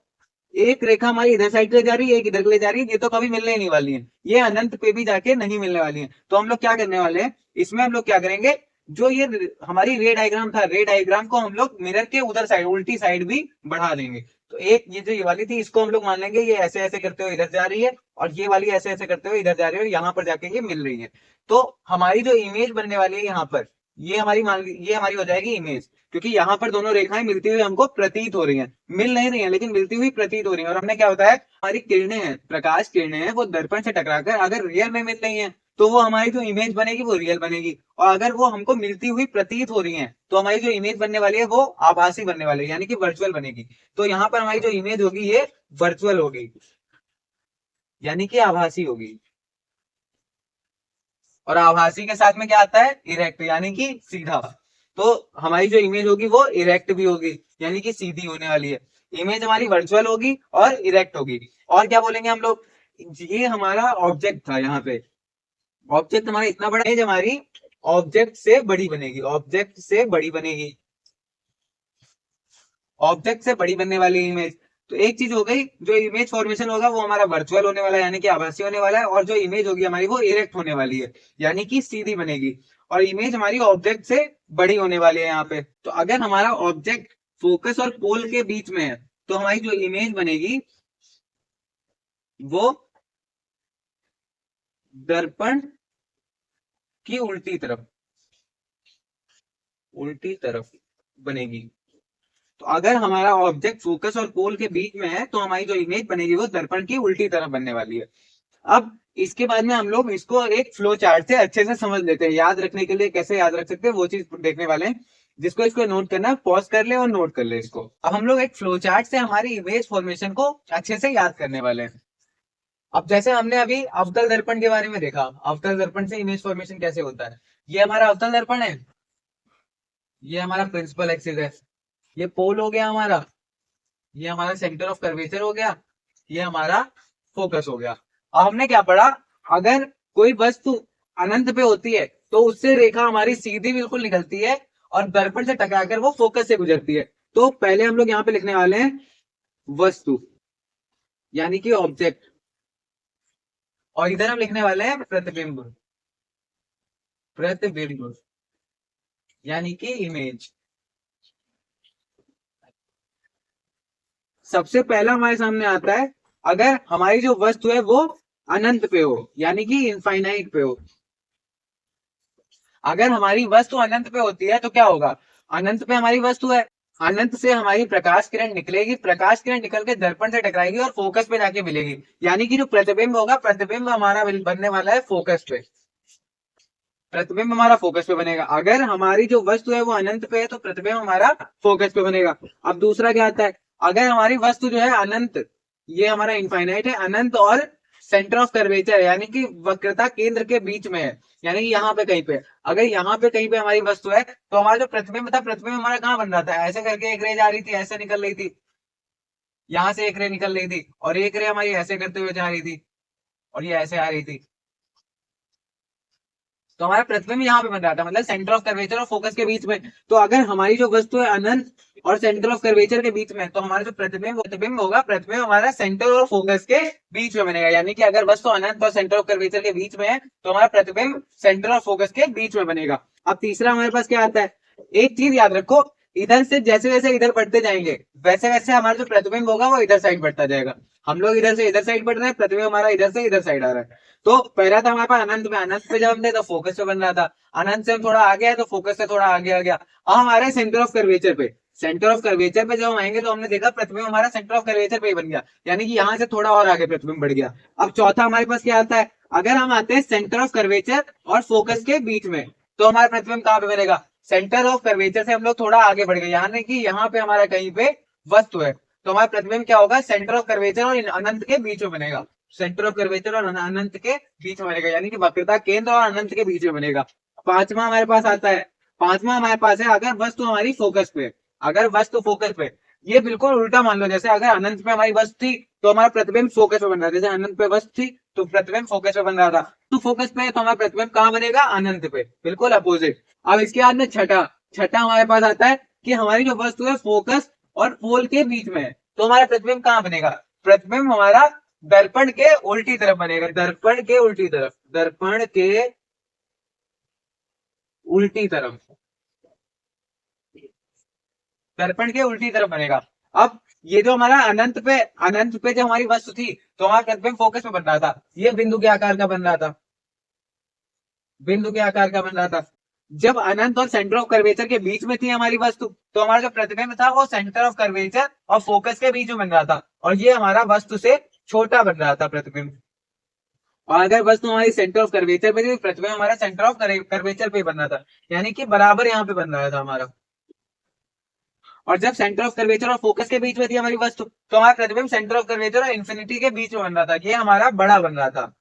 एक रेखा हमारी इधर साइड ले जा रही है, एक इधर ले जा रही है, ये तो कभी मिलने ही नहीं वाली है, ये अनंत पे भी जाके नहीं मिलने वाली है। तो हम लोग क्या करने वाले हैं, इसमें हम लोग क्या करेंगे, जो ये हमारी रे डायग्राम था, रे डायग्राम को हम लोग मिरर के उधर साइड, उल्टी साइड भी बढ़ा देंगे। तो एक ये जो ये वाली थी, इसको हम लोग मान लेंगे ये ऐसे ऐसे करते हुए इधर जा रही है, और ये वाली ऐसे ऐसे करते हुए इधर जा रही है, और यहाँ पर जाके ये मिल रही है। तो हमारी जो इमेज बनने वाली है यहाँ पर, ये हमारी ये हमारी हो जाएगी इमेज, क्योंकि यहाँ पर दोनों रेखाएं मिलती हुई हमको प्रतीत हो रही हैं, मिल नहीं रही हैं लेकिन मिलती हुई प्रतीत हो रही हैं। और हमने क्या होता है, हमारी किरणें हैं, प्रकाश किरणें हैं, वो दर्पण से टकराकर अगर रियल में मिल रही हैं तो वो हमारी जो इमेज बनेगी वो रियल बनेगी, और अगर वो हमको मिलती हुई प्रतीत हो रही हैं तो हमारी जो इमेज बनने वाली है वो आभासी बनने वाली है, यानी कि वर्चुअल बनेगी। तो यहाँ पर हमारी जो इमेज होगी ये वर्चुअल होगी, यानी कि आभासी होगी। और आभासी के साथ में क्या आता है, इरेक्ट, यानी कि सीधा। तो हमारी जो इमेज होगी वो इरेक्ट भी होगी, यानी कि सीधी होने वाली है। इमेज हमारी वर्चुअल होगी और इरेक्ट होगी। और क्या बोलेंगे हम लोग, ये हमारा ऑब्जेक्ट था, यहाँ पे ऑब्जेक्ट हमारा इतना बड़ा, इमेज हमारी ऑब्जेक्ट से बड़ी बनेगी, ऑब्जेक्ट से बड़ी बनेगी, ऑब्जेक्ट से बड़ी बनने वाली इमेज। तो एक चीज हो गई, जो इमेज फॉर्मेशन होगा वो हमारा वर्चुअल होने वाला है, यानी कि आभासी होने वाला है, और जो इमेज होगी हमारी वो इरेक्ट होने वाली है, यानी कि सीधी बनेगी। और इमेज हमारी ऑब्जेक्ट से बड़ी होने वाली है यहाँ पे। तो अगर हमारा ऑब्जेक्ट फोकस और पोल के बीच में है तो हमारी जो इमेज बनेगी वो दर्पण की उल्टी तरफ बनेगी। तो अगर हमारा ऑब्जेक्ट फोकस और पोल के बीच में है तो हमारी जो इमेज बनेगी वो दर्पण की उल्टी तरफ बनने वाली है। अब इसके बाद में हम लोग इसको एक फ्लो चार्ट से अच्छे से समझ लेते हैं, याद रखने के लिए कैसे याद रख सकते हैं वो चीज देखने वाले हैं। जिसको इसको नोट करना, पॉज कर ले और नोट कर ले इसको। अब हम लोग एक फ्लो चार्ट से हमारी इमेज फॉर्मेशन को अच्छे से याद करने वाले हैं। अब जैसे हमने अभी अवतल दर्पण के बारे में देखा, अवतल दर्पण से इमेज फॉर्मेशन कैसे होता है। ये हमारा अवतल दर्पण है, ये हमारा प्रिंसिपल एक्सिस है, ये पोल हो गया हमारा, ये हमारा सेंटर ऑफ कर्वेचर हो गया, ये हमारा फोकस हो गया। अब हमने क्या पढ़ा, अगर कोई वस्तु अनंत पे होती है तो उससे रेखा हमारी सीधी बिल्कुल निकलती है और दर्पण से टकराकर वो फोकस से गुजरती है। तो पहले हम लोग यहाँ पे लिखने वाले हैं वस्तु, यानी कि ऑब्जेक्ट, और इधर हम लिखने वाले हैं प्रतिबिंब, प्रतिबिंब यानी कि इमेज। सबसे पहला हमारे सामने आता है, अगर हमारी जो वस्तु है वो अनंत पे हो, यानी कि इनफाइनाइट पे हो। अगर हमारी वस्तु अनंत पे होती है तो क्या होगा, अनंत पे हमारी वस्तु है, अनंत से हमारी प्रकाश किरण निकलेगी, प्रकाश किरण निकल के दर्पण से टकराएगी और फोकस पे जाके मिलेगी, यानी कि जो प्रतिबिंब होगा, प्रतिबिंब हमारा बनने वाला है फोकस पे, प्रतिबिंब हमारा फोकस पे बनेगा। अगर हमारी जो वस्तु है वो अनंत पे है तो प्रतिबिंब हमारा फोकस पे बनेगा। अब दूसरा क्या आता है, अगर हमारी वस्तु जो है अनंत, ये हमारा इनफाइनाइट है, अनंत और सेंटर ऑफ कर्वेचर यानी कि वक्रता केंद्र के बीच में है, यानी कि यहाँ पे कहीं पे, अगर यहाँ पे कहीं पे हमारी वस्तु है तो हमारा जो प्रतिबिंब था, प्रतिबिंब हमारा कहाँ बन रहा था, ऐसे करके एक रे जा रही थी, ऐसे निकल रही थी, यहाँ से एक रे निकल रही थी, और एक रे हमारी ऐसे करते हुए जा रही थी, और ये ऐसे आ रही थी। तो हमारा प्रतिबिंब यहाँ पे बन रहा था, मतलब सेंटर ऑफ कर्वेचर और फोकस के बीच में। तो अगर हमारी जो वस्तु है अनंत और सेंटर ऑफ कर्वेचर के बीच में, तो हमारा जो प्रतिबिंब होगा, प्रतिबिंब हमारा सेंटर और फोकस के बीच में बनेगा, यानी कि अगर वस्तु अनंत और सेंटर ऑफ कर्वेचर के बीच में है तो हमारा प्रतिबिंब सेंटर और फोकस के बीच में बनेगा। अब तीसरा हमारे पास क्या आता है, एक चीज याद रखो, इधर से जैसे जैसे इधर बढ़ते जाएंगे वैसे वैसे हमारा जो प्रतिबिंब होगा वो इधर साइड बढ़ता जाएगा। हम लोग इधर से इधर साइड बढ़ रहे हैं, प्रतिबिंब हमारा इधर से इधर साइड आ रहा है। तो पहला था हमारे पास अनंत में, अनंत पे जब हम थे तो फोकस पे बन रहा था, अनंत से हम थोड़ा आगे आए तो फोकस से थोड़ा आगे आ गया। अब हमारे सेंटर ऑफ कर्वेचर पे, सेंटर ऑफ कर्वेचर पे जब हम आएंगे तो हमने देखा प्रतिबिंब हमारा सेंटर ऑफ कर्वेचर पे ही बन गया, यानी कि यहाँ से थोड़ा और आगे प्रतिबिंब बढ़ गया। अब चौथा हमारे पास क्या आता है, अगर हम आते हैं सेंटर ऑफ कर्वेचर और फोकस के बीच में तो हमारा प्रतिबिंब कहाँ पे बनेगा, सेंटर ऑफ कर्वेचर से हम लोग थोड़ा आगे बढ़ गए, यानी कि यहाँ पे हमारा कहीं पे वस्तु है, तो हमारा प्रतिबिंब क्या होगा, सेंटर ऑफ कर्वेचर और अनंत के बीच में बनेगा, सेंटर ऑफ कर्वेचर और अनंत के बीच में बनेगा, यानी कि वक्रता केंद्र और अनंत के बीच में बनेगा। पांचवा हमारे पास आता है, पांचवा हमारे पास है, अगर वस्तु हमारी फोकस पे, अगर वस्तु फोकस पे, ये बिल्कुल उल्टा मान लो, जैसे अगर अनंत पे हमारी वस्तु थी तो हमारा प्रतिबिंब फोकस पे बन रहा था, जैसे अनंत पे वस्तु थी तो प्रतिबिंब फोकस पे बन रहा था, तो फोकस पे है तो हमारा प्रतिबिंब कहाँ बनेगा, अनंत पे, बिल्कुल अपोजिट। अब इसके बाद में छठा, छठा हमारे पास आता है कि हमारी जो वस्तु है फोकस और पोल के बीच में है, तो हमारा प्रतिबिंब कहाँ बनेगा, प्रतिबिंब हमारा दर्पण के उल्टी तरफ बनेगा, दर्पण के उल्टी तरफ, दर्पण के उल्टी तरफ, दर्पण के उल्टी तरफ बनेगा। अब ये जो हमारा अनंत पे जो हमारी वस्तु थी तो हमारा प्रतिबिंब फोकस में बन रहा था, ये बिंदु के आकार का बन रहा था, बिंदु के आकार का बन रहा था। जब अनंत और सेंटर ऑफ कर्वेचर के बीच में थी हमारी वस्तु तो हमारा जो प्रतिबिंब था वो सेंटर ऑफ कर्वेचर और फोकस के बीच में बन रहा था, और ये हमारा वस्तु से छोटा बन रहा था प्रतिबिंब। और अगर वस्तु हमारी सेंटर ऑफ कर्वेचर पे थी तो प्रतिबिंब हमारा सेंटर ऑफ कर्वेचर पे बन रहा था, यानी कि बराबर यहाँ पे बन रहा था हमारा। और जब सेंटर ऑफ कर्वेचर और फोकस के बीच में थी हमारी वस्तु तो हमारा प्रतिबिंब सेंटर ऑफ कर्वेचर और इंफिनिटी के बीच में बन रहा था, ये हमारा बड़ा बन रहा था,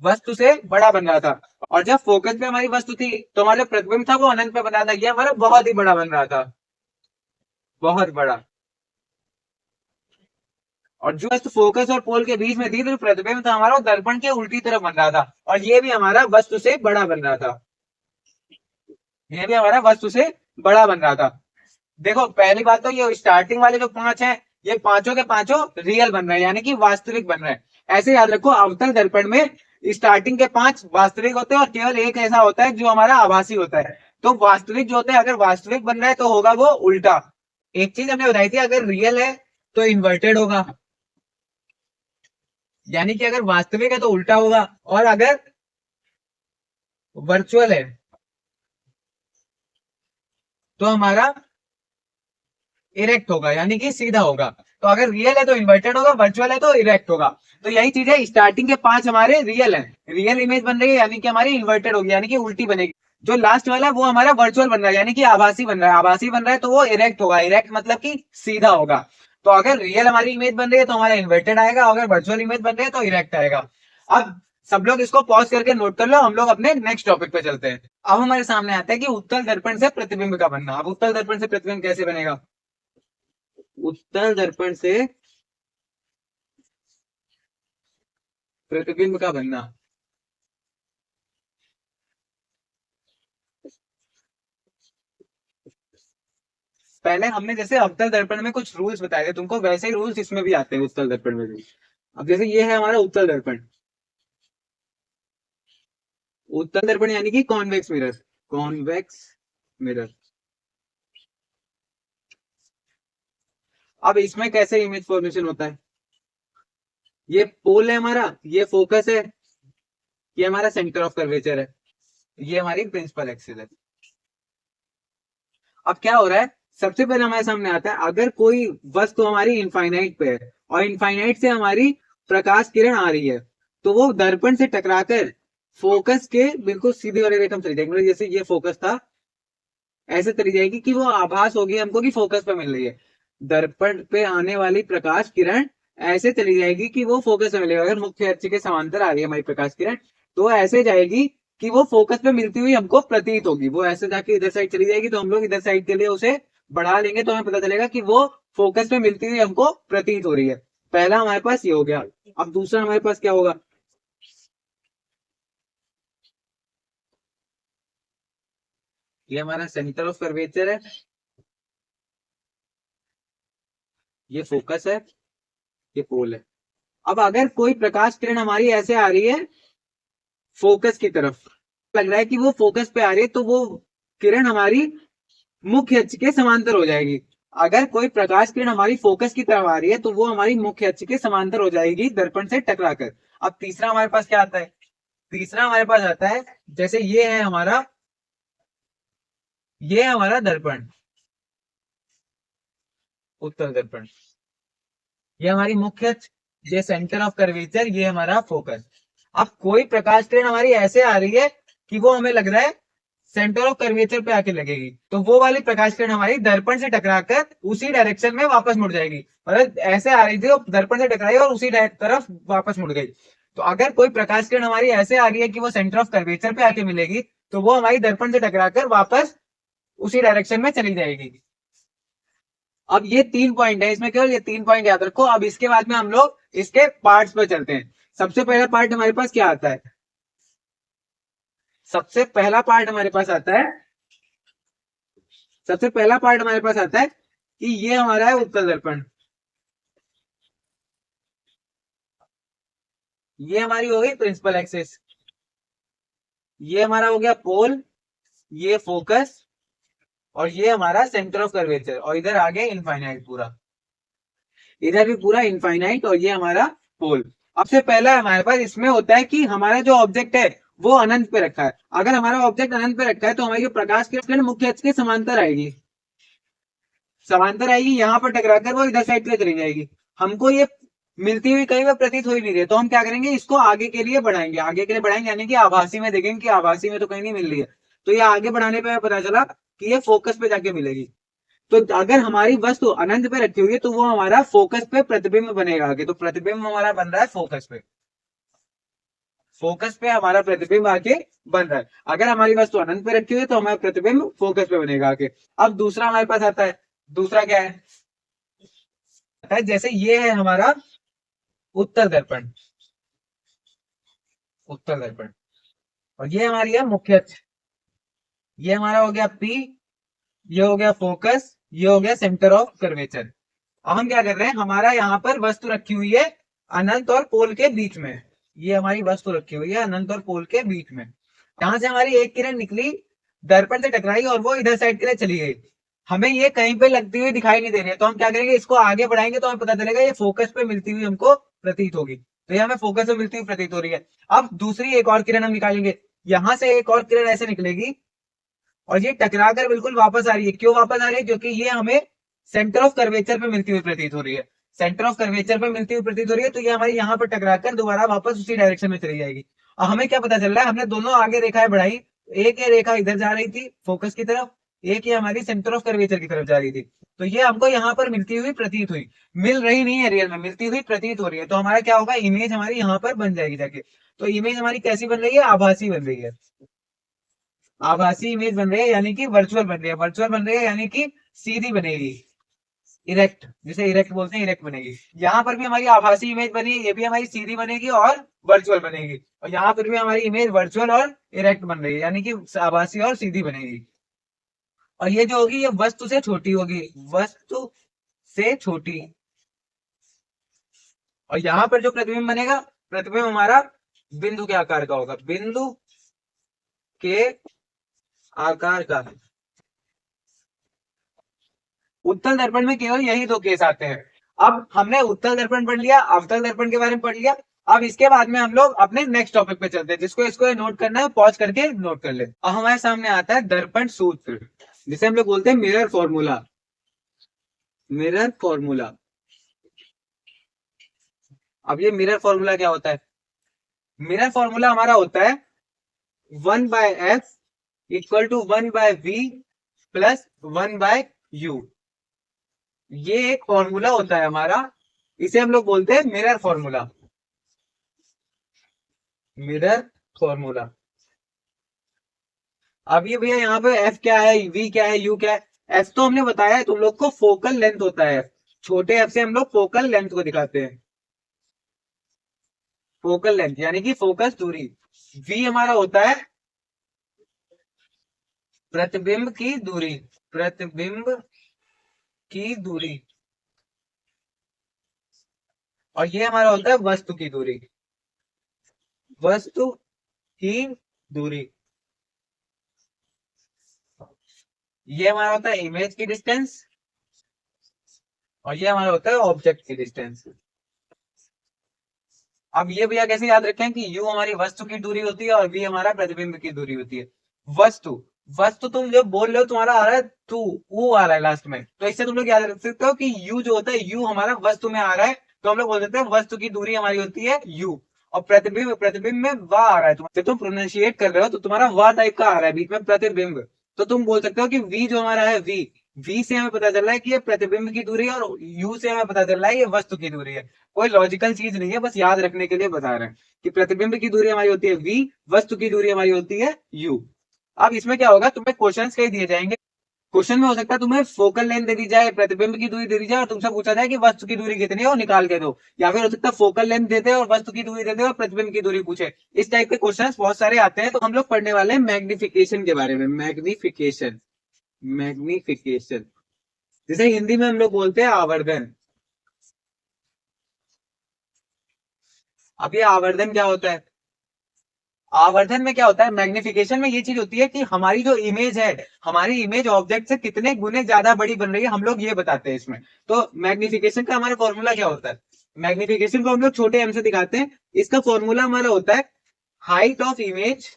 वस्तु से बड़ा बन रहा था। और जब फोकस पे हमारी वस्तु थी तो हमारा जो प्रतिबिंब था वो अनंत पे बन रहा था, ये हमारा बहुत ही बड़ा बन रहा था, बहुत बड़ा। और जो वस्तु फोकस और पोल के बीच में थी तो प्रतिबिंब था हमारा वो दर्पण के उल्टी तरफ बन रहा था, और ये भी हमारा वस्तु से बड़ा बन रहा था, ये भी हमारा वस्तु से बड़ा बन रहा था। देखो पहली बात तो ये स्टार्टिंग वाले जो पांच हैं ये पांचों के पांचों रियल बन रहे हैं, यानी कि वास्तविक बन रहे हैं। ऐसे याद रखो अवतल दर्पण में स्टार्टिंग के पांच वास्तविक होते हैं और केवल एक ऐसा होता है जो हमारा आभासी होता है। तो वास्तविक जो होता है अगर वास्तविक बन रहा है तो होगा वो उल्टा। एक चीज हमने बताई थी, अगर रियल है तो इन्वर्टेड होगा, यानी कि अगर वास्तविक है तो उल्टा होगा, और अगर वर्चुअल है तो हमारा इरेक्ट होगा, यानी कि सीधा होगा। तो अगर रियल है तो इन्वर्टेड होगा, वर्चुअल है तो इरेक्ट होगा। तो यही चीज है, स्टार्टिंग के पांच हमारे रियल है, रियल इमेज बन रही है यानी कि हमारी इन्वर्टेड होगी, यानी कि उल्टी बनेगी। जो लास्ट वाला है वो हमारा वर्चुअल बन रहा है, यानी कि आभासी बन रहा है, आभासी बन रहा है तो वो इरेक्ट होगा, इरेक्ट मतलब कि सीधा होगा। तो अगर रियल हमारी इमेज बन रही है तो हमारा इन्वर्टेड आएगा, अगर वर्चुअल इमेज बन रही है तो इरेक्ट आएगा। अब सब लोग इसको पॉज करके नोट कर लो, हम लोग अपने नेक्स्ट टॉपिक पे चलते हैं। अब हमारे सामने आता है कि उत्तल दर्पण से प्रतिबिंब का बनना। अब उत्तल दर्पण से प्रतिबिंब कैसे बनेगा, उत्तल दर्पण से प्रतिबिंब का बनना। पहले हमने जैसे अवतल दर्पण में कुछ रूल्स बताए थे तुमको, वैसे ही रूल्स इसमें भी आते हैं उत्तल दर्पण में भी। अब जैसे ये है हमारा उत्तल दर्पण, उत्तल दर्पण यानी कि कॉन्वेक्स मिरर, कॉन्वेक्स मिरर। अब इसमें कैसे इमेज फॉर्मेशन होता है, ये पोल है हमारा, ये फोकस है, ये हमारा सेंटर ऑफ कर्वेचर है, ये हमारी प्रिंसिपल एक्सिस है। अब क्या हो रहा है, सबसे पहले हमारे सामने आता है अगर कोई वस्तु हमारी इनफाइनाइट पे है और इनफाइनाइट से हमारी प्रकाश किरण आ रही है तो वो दर्पण से टकराकर फोकस के बिल्कुल सीधी वाली रेखा में चली जाएगी, मतलब जैसे ये फोकस था ऐसे चली जाएगी कि वो आभास होगी हमको कि फोकस पे मिल रही है। दर्पण पे आने वाली प्रकाश किरण ऐसे चली जाएगी कि वो फोकस पे मिलेगा। अगर मुख्य अक्ष के समांतर आ रही है हमारी प्रकाश किरण तो ऐसे जाएगी कि वो फोकस पे मिलती हुई हमको प्रतीत होगी, वो ऐसे जाके इधर साइड चली जाएगी तो हम लोग इधर साइड के लिए उसे बढ़ा लेंगे तो हमें पता चलेगा कि वो फोकस पे मिलती हुई हमको प्रतीत हो रही है। पहला हमारे पास ये हो गया। अब दूसरा हमारे पास क्या होगा, ये हमारा सेंटर ऑफ कर्वेचर है, ये फोकस है, ये पोल है। अब अगर कोई प्रकाश किरण हमारी ऐसे आ रही है फोकस की तरफ, लग रहा है कि वो फोकस पे आ रही है तो वो किरण हमारी मुख्य अक्ष के समांतर हो जाएगी। अगर कोई प्रकाश किरण हमारी फोकस की तरफ आ रही है तो वो हमारी मुख्य अक्ष के समांतर हो जाएगी दर्पण से टकराकर। अब तीसरा हमारे पास क्या आता है, तीसरा हमारे पास आता है जैसे ये है हमारा दर्पण, उत्तल दर्पण, ये हमारी मुख्य अक्ष, ये सेंटर ऑफ कर्वेचर, ये हमारा फोकस। अब कोई प्रकाश किरण हमारी ऐसे आ रही है कि वो हमें लग रहा है सेंटर ऑफ कर्वेचर पे आके लगेगी, तो वो वाली प्रकाश किरण हमारी दर्पण से टकराकर उसी डायरेक्शन में वापस मुड़ जाएगी। मतलब ऐसे आ रही थी वो दर्पण से टकराई और उसी तरफ वापस मुड़ गई। तो अगर कोई प्रकाश किरण हमारी ऐसे आ रही है कि वो सेंटर ऑफ कर्वेचर पे आके मिलेगी तो वो हमारी दर्पण से टकराकर वापस उसी डायरेक्शन में चली जाएगी। अब ये 3 पॉइंट है, इसमें केवल ये 3 पॉइंट याद रखो। अब इसके बाद में हम लोग इसके पार्ट्स पे चलते हैं। सबसे पहला पार्ट हमारे पास क्या आता है? सबसे पहला पार्ट हमारे पास आता है, सबसे पहला पार्ट हमारे पास आता है कि ये हमारा है उत्तल दर्पण। ये हमारी हो गई प्रिंसिपल एक्सिस, ये हमारा हो गया पोल, ये फोकस, और ये हमारा सेंटर ऑफ कर्वेचर, और इधर आगे इनफाइनाइट पूरा, इधर भी पूरा इनफाइनाइट, और ये हमारा पोल। अब से पहला हमारे पास इसमें होता है कि हमारा जो ऑब्जेक्ट है वो अनंत पे रखा है। अगर हमारा ऑब्जेक्ट अनंत पे रखा है तो हमारी जो प्रकाश की किरण मुख्य अक्ष के समांतर आएगी, समांतर आएगी, यहाँ पर टकराकर वो इधर साइड पे चली जाएगी। हमको ये मिलती हुई कहीं पर प्रतीत हो ही नहीं रही है, तो हम क्या करेंगे, इसको आगे के लिए बढ़ाएंगे, आगे के लिए बढ़ाएंगे यानी कि आभासी में देखेंगे कि आभासी में तो कहीं नहीं मिल रही है, तो ये आगे बढ़ाने पे पता चला कि ये फोकस पे जाके मिलेगी। तो अगर हमारी वस्तु अनंत पे रखी हुई है तो वो हमारा फोकस पे प्रतिबिंब बनेगा आगे, तो प्रतिबिंब हमारा बन रहा है फोकस पे, फोकस पे हमारा प्रतिबिंब आके बन रहा है। अगर हमारी वस्तु अनंत पे रखी हुई है तो हमारा प्रतिबिंब फोकस पे बनेगा आगे। अब दूसरा हमारे पास आता है, दूसरा क्या है, जैसे ये है हमारा उत्तर दर्पण, उत्तर दर्पण, और ये हमारी है मुख्य अक्ष, ये हमारा हो गया पी, ये हो गया फोकस, ये हो गया सेंटर ऑफ कर्वेचर। अब हम क्या कर रहे हैं, हमारा यहाँ पर वस्तु रखी हुई है अनंत और पोल के बीच में, ये हमारी वस्तु रखी हुई है अनंत और पोल के बीच में। यहां से हमारी एक किरण निकली, दर्पण से टकराई और वो इधर साइड के लिए चली गई, हमें ये कहीं पे लगती हुई दिखाई नहीं दे रही है, तो हम क्या करेंगे, इसको आगे बढ़ाएंगे तो हमें पता चलेगा ये फोकस पे मिलती हुई हमको प्रतीत होगी, तो ये हमें फोकस पे मिलती हुई प्रतीत हो रही है। अब दूसरी एक और किरण हम निकालेंगे, यहां से एक और किरण ऐसे निकलेगी और ये टकरा कर बिल्कुल वापस आ रही है। क्यों वापस आ रही है? क्योंकि ये हमें सेंटर ऑफ कर्वेचर पे मिलती हुई प्रतीत हो रही है, सेंटर ऑफ कर्वेचर पे मिलती हुई प्रतीत हो रही है, तो ये हमारी यहाँ पर टकरा कर दोबारा वापस उसी डायरेक्शन में चली जाएगी। और हमें क्या पता चल रहा है, हमने दोनों आगे रेखाएं बढ़ाई, एक ये रेखा इधर जा रही थी फोकस की तरफ, एक ये हमारी सेंटर ऑफ कर्वेचर की तरफ जा रही थी, तो ये हमको यहाँ पर मिलती हुई प्रतीत हुई, मिल रही नहीं है रियल में, मिलती हुई प्रतीत हो रही है। तो हमारा क्या होगा, इमेज हमारी यहाँ पर बन जाएगी जाके। तो इमेज हमारी कैसी बन रही है, आभासी बन रही है, आभासी इमेज बन रही है, यानी कि वर्चुअल बन रही है, वर्चुअल बन रही है यानी कि सीधी बनेगी, इरेक्ट, जिसे इरेक्ट बोलते हैं, इरेक्ट बनेगी। यहाँ पर भी हमारी आभासी इमेज बनी, ये भी हमारी सीधी बनेगी और वर्चुअल बनेगी, और यहाँ पर भी हमारी इमेज वर्चुअल और इरेक्ट बन रही है, यानी कि आभासी और सीधी बनेगी। और ये जो होगी ये वस्तु से छोटी होगी, वस्तु से छोटी। और यहाँ पर जो प्रतिबिंब बनेगा, प्रतिबिंब हमारा बिंदु के आकार का होगा, बिंदु के आकार का। उत्तल दर्पण में केवल यही दो केस आते हैं। अब हमने उत्तल दर्पण पढ़ लिया, अवतल दर्पण के बारे में पढ़ लिया। अब इसके बाद में हम लोग अपने नेक्स्ट टॉपिक पे चलते हैं, जिसको इसको नोट करना है पॉज करके नोट कर ले। अब हमारे सामने आता है दर्पण सूत्र, जिसे हम लोग बोलते हैं मिरर फॉर्मूला, मिरर फॉर्मूला। अब ये मिरर फॉर्मूला क्या होता है, मिरर फॉर्मूला हमारा होता है 1/f equal to 1/v plus 1/u। ये एक फॉर्मूला होता है हमारा, इसे हम लोग बोलते हैं मिरर फॉर्मूला, मिरर फॉर्मूला। अब ये भैया यहाँ पे एफ क्या है, वी क्या है, यू क्या है। एफ तो हमने बताया है तुम लोग को, फोकल लेंथ होता है, छोटे एफ से हम लोग फोकल लेंथ को दिखाते हैं, फोकल लेंथ यानी कि फोकस दूरी। वी हमारा होता है प्रतिबिंब की दूरी, प्रतिबिंब की दूरी। और ये हमारा होता है वस्तु की दूरी, वस्तु की दूरी। ये हमारा होता है इमेज की डिस्टेंस, और ये हमारा होता है ऑब्जेक्ट की डिस्टेंस। अब ये भैया कैसे याद रखें कि u हमारी वस्तु की दूरी होती है और v हमारा प्रतिबिंब की दूरी होती है। वस्तु, वस्तु तुम जो बोल रहे हो तुम्हारा आ रहा है टू, u आ रहा है लास्ट में, तो इससे तुम लोग याद रख सकते हो कि u जो होता है, u हमारा वस्तु में आ रहा है, तो हम लोग बोल सकते हैं वस्तु की दूरी हमारी होती है u। और प्रतिबिंब, प्रतिबिंब में वा आ रहा है, तुम प्रोनाउंशिएट कर रहे हो तो तुम्हारा वा टाइप का आ रहा है बीच में प्रतिबिंब, तो तुम बोल सकते हो कि v जो हमारा है v, v से हमें पता चल रहा है कि ये प्रतिबिंब की दूरी है, और u से हमें पता चल रहा है ये वस्तु की दूरी है। कोई लॉजिकल चीज नहीं है, बस याद रखने के लिए बता रहे हैं कि प्रतिबिंब की दूरी हमारी होती है v, वस्तु की दूरी हमारी होती है u। अब इसमें क्या होगा, तुम्हें क्वेश्चंस कई दिए जाएंगे, क्वेश्चन में हो सकता है तुम्हें फोकल लेंथ दे दी जाए, प्रतिबिंब की दूरी दे दी जाए और तुमसे पूछा जाए कि वस्तु की दूरी कितनी है और निकाल के दो, या फिर हो सकता है फोकल लेंथ देते हैं और वस्तु की दूरी देते हैं और प्रतिबिंब की दूरी पूछे। इस टाइप के क्वेश्चन बहुत सारे आते हैं। तो हम लोग पढ़ने वाले हैं मैग्निफिकेशन के बारे में। मैग्निफिकेशन, मैग्निफिकेशन जिसे हिंदी में हम लोग बोलते हैं आवर्धन। अब ये आवर्धन क्या होता है? आवर्धन में क्या होता है, मैग्निफिकेशन में ये चीज होती है कि हमारी जो इमेज है, हमारी इमेज ऑब्जेक्ट से कितने गुने ज्यादा बड़ी बन रही है, हम लोग ये बताते हैं इसमें। तो मैग्निफिकेशन का हमारा फॉर्मूला क्या होता है? मैग्निफिकेशन को हम लोग छोटे एम से दिखाते हैं। इसका फॉर्मूला हमारा होता है हाइट ऑफ इमेज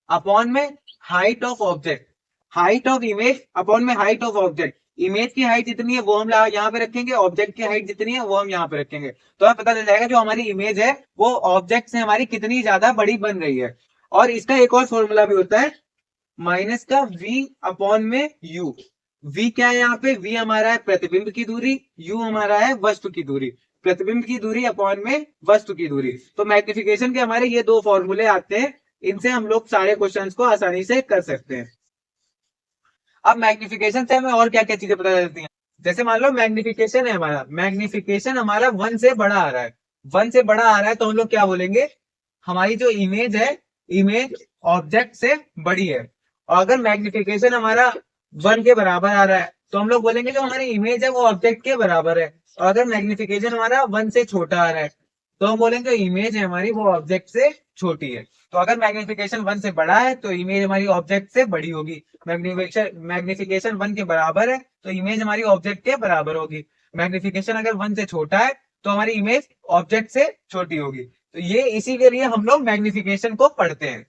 अपॉन में height of object. Height of image upon में हाइट ऑफ ऑब्जेक्ट। इमेज की हाइट जितनी है वो हम यहाँ पे रखेंगे, ऑब्जेक्ट की हाइट जितनी है वो हम यहाँ पे रखेंगे। तो हमें पता चल जाएगा जो हमारी इमेज है वो ऑब्जेक्ट से हमारी कितनी ज्यादा बड़ी बन रही है। और इसका एक और फॉर्मूला भी होता है माइनस का v अपॉन में u। v क्या है यहाँ पे? v हमारा है प्रतिबिंब की दूरी, u हमारा है वस्तु की दूरी। प्रतिबिंब की दूरी अपॉन में वस्तु की दूरी। तो मैग्निफिकेशन के हमारे ये दो फॉर्मूले आते हैं, इनसे हम लोग सारे क्वेश्चंस को आसानी से कर सकते हैं। अब मैग्निफिकेशन से हमें और क्या क्या चीजें पता चलती हैं? जैसे मान लो मैग्निफिकेशन है हमारा, मैग्निफिकेशन हमारा 1 से बड़ा आ रहा है, 1 से बड़ा आ रहा है तो हम लोग क्या बोलेंगे? हमारी जो इमेज है, इमेज ऑब्जेक्ट से बड़ी है। और अगर मैग्निफिकेशन हमारा 1 के बराबर आ रहा है तो हम लोग बोलेंगे जो हमारी इमेज है वो ऑब्जेक्ट के बराबर है। और अगर मैग्निफिकेशन हमारा 1 से छोटा आ रहा है तो हम बोलेंगे जो इमेज है हमारी वो ऑब्जेक्ट से छोटी है। तो अगर मैग्निफिकेशन 1 से बड़ा है तो इमेज हमारी ऑब्जेक्ट से बड़ी होगी। मैग्निफिकेशन 1 के बराबर है तो इमेज हमारी ऑब्जेक्ट के बराबर होगी। मैग्निफिकेशन अगर 1 से छोटा है तो हमारी इमेज ऑब्जेक्ट से छोटी होगी। तो ये इसी के लिए हम लोग मैग्निफिकेशन को पढ़ते हैं।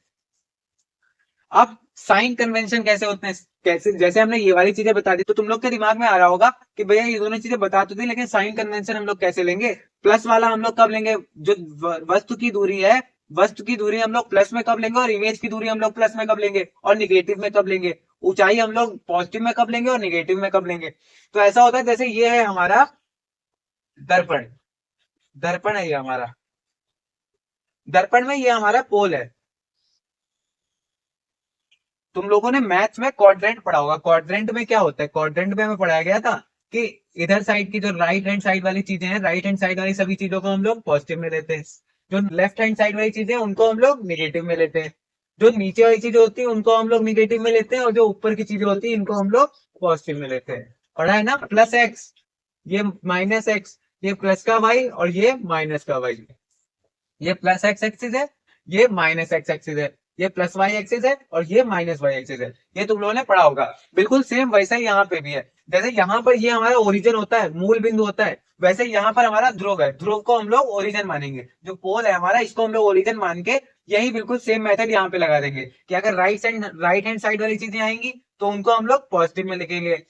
अब साइन कन्वेंशन कैसे होते हैं? कैसे, जैसे हमने ये वाली चीजें बता दी तो तुम लोग के दिमाग में आ रहा होगा कि भैया ये दोनों चीजें बता तो दी, लेकिन साइन कन्वेंशन हम लोग कैसे लेंगे? प्लस वाला हम लोग कब लेंगे? जो वस्तु की दूरी है, वस्तु की दूरी हम लोग प्लस में कब लेंगे और इमेज की दूरी हम लोग प्लस में कब लेंगे और निगेटिव में कब लेंगे? ऊंचाई हम लोग पॉजिटिव में कब लेंगे और निगेटिव में कब लेंगे? तो ऐसा होता है जैसे ये है हमारा दर्पण, दर्पण है ये हमारा, दर्पण में ये हमारा पोल है। तुम लोगों ने मैथ्स में क्वाड्रेंट पढ़ा होगा। क्वाड्रेंट में क्या होता है? क्वाड्रेंट में हमें पढ़ाया गया था कि इधर साइड की जो राइट हैंड साइड वाली चीजें हैं, राइट हैंड साइड वाली सभी चीजों को हम लोग पॉजिटिव में लेते हैं, जो लेफ्ट हैंड साइड वाली चीजें उनको हम लोग निगेटिव में लेते हैं, जो नीचे वाली चीजें होती है उनको हम लोग निगेटिव में लेते हैं, और जो ऊपर की चीजें होती है इनको हम लोग पॉजिटिव में लेते हैं। पढ़ा है ना? प्लस एक्स, ये माइनस एक्स, ये प्लस का वाई और ये माइनस का वाई। ये प्लस एक्स एक्सिस है, ये माइनस एक्स एक्सिस है, ये प्लस वाई एक्सिस है और ये माइनस वाई एक्सिस है। ये तुम लोगों ने पढ़ा होगा। बिल्कुल सेम वैसा ही यहाँ पे भी है। जैसे यहाँ पर ये हमारा ओरिजिन होता है, मूल बिंदु होता है, वैसे यहाँ पर हमारा ध्रुव है, ध्रुव को हम लोग ओरिजिन मानेंगे। जो पोल है हमारा इसको हम लोग ओरिजिन मान के यही बिल्कुल सेम मेथड यहाँ पे लगा देंगे कि अगर राइट हैंड साइड वाली चीजें आएंगी तो उनको हम लोग पॉजिटिव में लिखेंगे,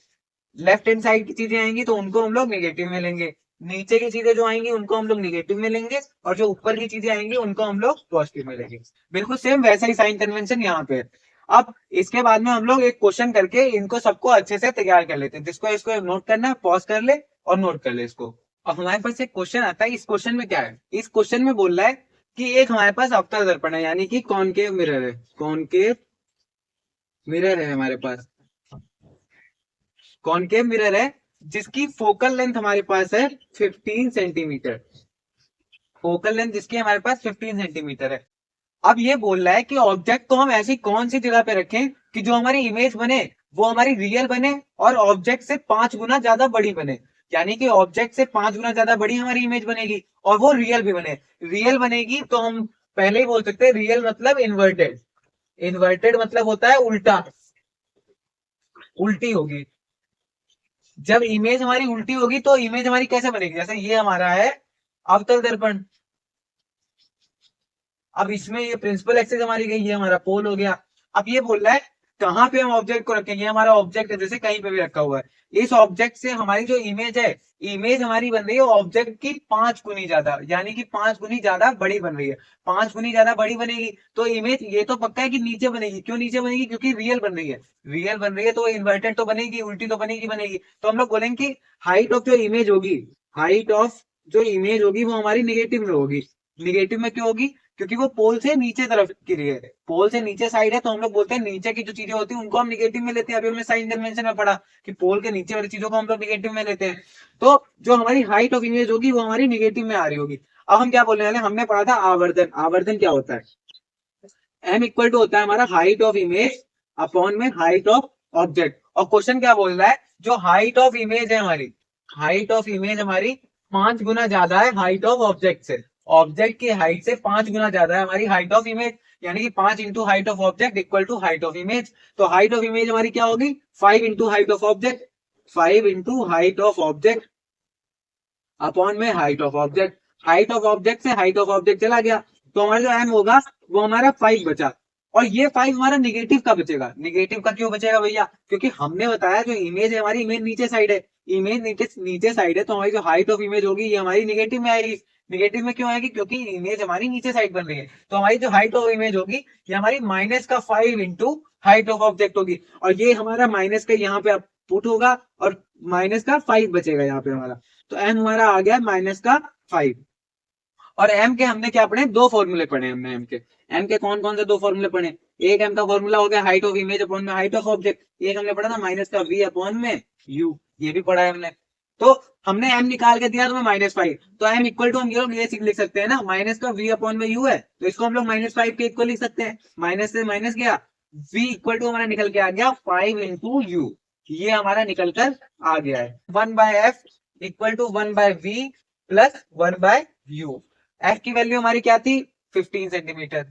लेफ्ट हैंड साइड की चीजें आएंगी तो उनको हम लोग निगेटिव में लेंगे, नीचे की चीजें जो आएंगी उनको हम लोग निगेटिव में लेंगे, और जो ऊपर की चीजें आएंगी उनको हम लोग पॉजिटिव में लेंगे। बिल्कुल सेम वैसा ही साइन कन्वेंशन यहाँ पे है। अब इसके बाद में हम लोग एक क्वेश्चन करके इनको सबको अच्छे से तैयार कर लेते हैं। जिसको इसको नोट करना है पॉज कर ले और नोट कर ले इसको। अब हमारे पास एक क्वेश्चन आता है। इस क्वेश्चन में क्या है? इस क्वेश्चन में बोल रहा है कि एक हमारे पास अवतल दर्पण है, यानी कि कॉनकेव मिरर है, कॉनकेव मिरर है हमारे पास, कॉनकेव मिरर है जिसकी फोकल लेंथ हमारे पास है 15 सेंटीमीटर। फोकल लेंथ जिसकी हमारे पास 15 सेंटीमीटर है। अब ये बोल रहा है कि ऑब्जेक्ट को हम ऐसी कौन सी जगह पे रखें कि जो हमारी इमेज बने वो हमारी रियल बने और ऑब्जेक्ट से 5 गुना ज्यादा बड़ी बने। यानी कि ऑब्जेक्ट से 5 गुना ज्यादा बड़ी हमारी इमेज बनेगी और वो रियल भी बने। रियल बनेगी तो हम पहले ही बोल सकते हैं रियल मतलब इन्वर्टेड। इन्वर्टेड मतलब होता है उल्टा, उल्टी होगी। जब इमेज हमारी उल्टी होगी तो इमेज हमारी कैसे बनेगी? जैसे ये हमारा है अवतल दर्पण। अब इसमें ये प्रिंसिपल एक्सिस हमारी गई, ये हमारा पोल हो गया। अब ये बोल रहा है कहाँ पे हम ऑब्जेक्ट को रखेंगे? हमारा ऑब्जेक्ट है, जैसे कहीं पे भी रखा हुआ है। इस ऑब्जेक्ट से हमारी जो इमेज है, इमेज हमारी बन रही है ऑब्जेक्ट की 5 गुनी ज्यादा, यानी कि 5 गुनी ज्यादा बड़ी बन रही है। 5 गुनी ज्यादा बड़ी बनेगी तो इमेज ये तो पक्का है कि नीचे बनेगी। क्यों नीचे बनेगी? क्योंकि रियल बन रही है। रियल बन रही है तो इन्वर्टेड तो बनेगी, उल्टी तो बनेगी बनेगी। तो हम लोग बोलेंगे कि हाइट ऑफ जो इमेज होगी, हाइट ऑफ जो इमेज होगी वो हमारी निगेटिव में होगी। निगेटिव में क्यों होगी? क्योंकि वो पोल से नीचे तरफ गिरी है, पोल से नीचे साइड है, तो हम लोग बोलते हैं नीचे की जो चीजें होती है उनको हम निगेटिव में लेते हैं। अभी हमने साइन कन्वेंशन में पढ़ा कि पोल के नीचे वाली चीजों को हम लोग निगेटिव में लेते हैं। तो जो हमारी हाइट ऑफ इमेज होगी वो हमारी निगेटिव में आ रही होगी। अब हम क्या बोलने वाले हैं, हमने पढ़ा था आवर्धन। आवर्धन क्या होता है? एम इक्वल टू होता है हमारा हाइट ऑफ इमेज अपॉन में हाइट ऑफ ऑब्जेक्ट। और क्वेश्चन क्या बोल रहा है, जो हाइट ऑफ इमेज है हमारी, हाइट ऑफ इमेज हमारी 5 गुना ज्यादा है हाइट ऑफ ऑब्जेक्ट से। ऑब्जेक्ट की हाइट से 5 गुना ज्यादा है हमारी हाइट ऑफ इमेज, यानी कि 5 into height of object equal to height of image. तो हाइट ऑफ इमेज हमारी क्या होगी? 5 into height of object, 5 into height of object upon में height of object. Height of object से हाइट ऑफ ऑब्जेक्ट चला गया, तो हमारा जो एम होगा वो हमारा 5 बचा। और ये 5 हमारा निगेटिव का बचेगा। निगेटिव का क्यों बचेगा भैया? क्योंकि हमने बताया जो इमेज है हमारी, इमेज नीचे साइड है, इमेज नीचे नीचे साइड है, तो हमारी जो हाइट ऑफ इमेज होगी ये हमारी निगेटिव में आएगी। निगेटिव में क्यों आएगी? क्योंकि इमेज हमारी नीचे साइड बन रही है, तो हमारी जो हाइट ऑफ इमेज होगी ये हमारी माइनस का 5 इंटू हाइट ऑफ ऑब्जेक्ट होगी। और ये हमारा माइनस का यहाँ पे पुट होगा और माइनस का 5 बचेगा यहाँ पे हमारा। तो एम हमारा आ गया माइनस का 5। और एम के हमने क्या पढ़े? 2 फॉर्मूले पढ़े हमने एम के। एम के कौन कौन से 2 फॉर्मूले पढ़े? एक एम का फॉर्मूला हो गया हाइट ऑफ इमेज अपॉन में हाइट ऑफ ऑब्जेक्ट, एक हमने पढ़ा था माइनस का वी अपॉन में यू, ये भी पढ़ा है हमने। तो हमने एम निकाल के दिया तुम्हें -5, तो एम इक्वल टू हम ये लोग ये लिख सकते हैं ना, माइनस का वी अपॉन में यू है, तो इसको हम लोग -5 के इक्वल लिख सकते हैं। माइनस से माइनस गया, वी इक्वल टू हमारा निकल के आ गया 5 इंटू यू, ये हमारा निकल कर आ गया है। 1/f equal to 1/v plus 1/u। F की वैल्यू हमारी क्या थी? 15 सेंटीमीटर।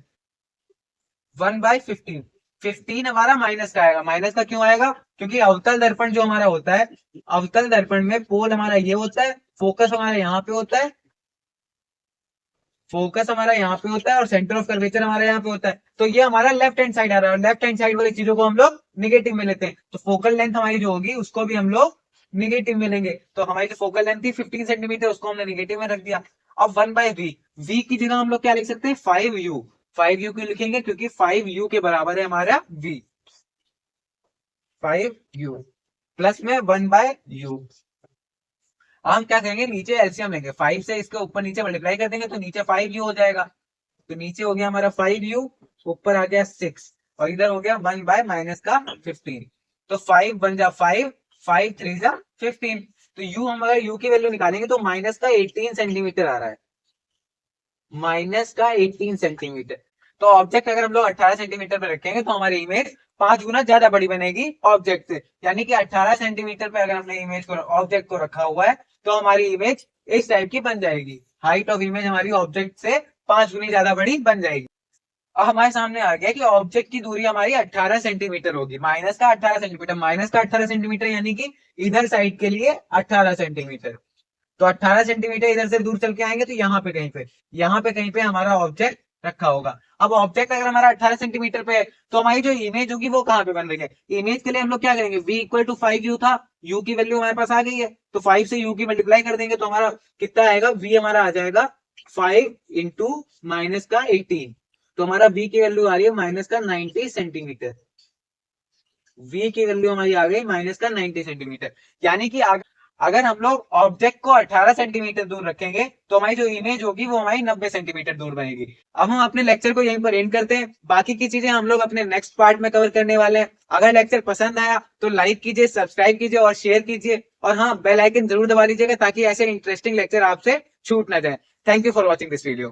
1/15, 15 हमारा माइनस का आएगा। माइनस का क्यों आएगा? क्योंकि अवतल दर्पण जो हमारा होता है, अवतल दर्पण में पोल हमारा ये होता है, फोकस हमारा यहाँ पे होता है, फोकस हमारा यहाँ पे होता है और सेंटर ऑफ कर्वेचर हमारा यहाँ पे होता है। तो ये हमारा लेफ्ट हैंड साइड आ रहा है, और लेफ्ट हैंड साइड वाली चीजों को हम लोग निगेटिव में लेते हैं। तो फोकल लेंथ हमारी जो होगी उसको भी हम लोग निगेटिव में लेंगे। तो हमारी जो फोकल लेंथ थी 15 सेंटीमीटर, उसको हमने निगेटिव में रख दिया। अब 1/v, v की जगह हम लोग क्या लिख सकते हैं? 5u। 5u क्यों लिखेंगे? क्योंकि 5u के बराबर है हमारा v। 5u प्लस में 1/u। हम क्या करेंगे? नीचे एलसीएम लेंगे, 5 से इसके ऊपर नीचे मल्टीप्लाई कर देंगे तो नीचे 5u हो जाएगा। तो नीचे हो गया हमारा 5u, ऊपर आ गया 6, और इधर हो गया 1/- का 15। तो 5 बन जा 5, 5 3 जा 15। तो u, हम अगर u की वैल्यू निकालेंगे तो माइनस का 18 सेंटीमीटर आ रहा है, माइनस का 18 सेंटीमीटर। तो ऑब्जेक्ट अगर हम लोग 18 सेंटीमीटर पे रखेंगे तो हमारी इमेज 5 गुना ज्यादा बड़ी बनेगी ऑब्जेक्ट से। यानी कि 18 सेंटीमीटर पे अगर हमने इमेज को, ऑब्जेक्ट को रखा हुआ है, तो हमारी इमेज इस टाइप की बन जाएगी। हाइट ऑफ इमेज हमारी ऑब्जेक्ट से 5 गुनी ज्यादा बड़ी बन जाएगी। अब हमारे सामने आ गया कि ऑब्जेक्ट की दूरी हमारी 18 सेंटीमीटर होगी, माइनस का 18 सेंटीमीटर, माइनस का 18 सेंटीमीटर यानी कि इधर साइड के लिए 18 सेंटीमीटर। तो 18 सेंटीमीटर इधर से दूर चल के आएंगे तो यहाँ पे कहीं पे, यहाँ पे कहीं पे हमारा ऑब्जेक्ट रखा होगा। अब ऑब्जेक्ट अगर हमारा 18 सेंटीमीटर पे है, तो हमारी जो इमेज होगी वो कहाँ पे बन रही है? इमेज के लिए हम लोग क्या करेंगे? v इक्वल टू 5u था, u की वैल्यू हमारे पास आ गई है, तो 5 से u की मल्टीप्लाई कर देंगे तो हमारा कितना आएगा? v हमारा आ जाएगा 5 इंटू माइनस का 18। तो हमारा v की वैल्यू आ रही है माइनस का 90 सेंटीमीटर। v की वैल्यू हमारी आ गई माइनस का 90 सेंटीमीटर। यानी कि अगर हम लोग ऑब्जेक्ट को 18 सेंटीमीटर दूर रखेंगे तो हमारी जो इमेज होगी वो हमारी 90 सेंटीमीटर दूर बनेगी। अब हम अपने लेक्चर को यहीं पर एंड करते हैं, बाकी की चीजें हम लोग अपने नेक्स्ट पार्ट में कवर करने वाले हैं। अगर लेक्चर पसंद आया तो लाइक कीजिए, सब्सक्राइब कीजिए और शेयर कीजिए, और हाँ, बेल आइकन जरूर दबा लीजिएगा ताकि ऐसे इंटरेस्टिंग लेक्चर आपसे छूट ना जाए। Thank you for watching this video.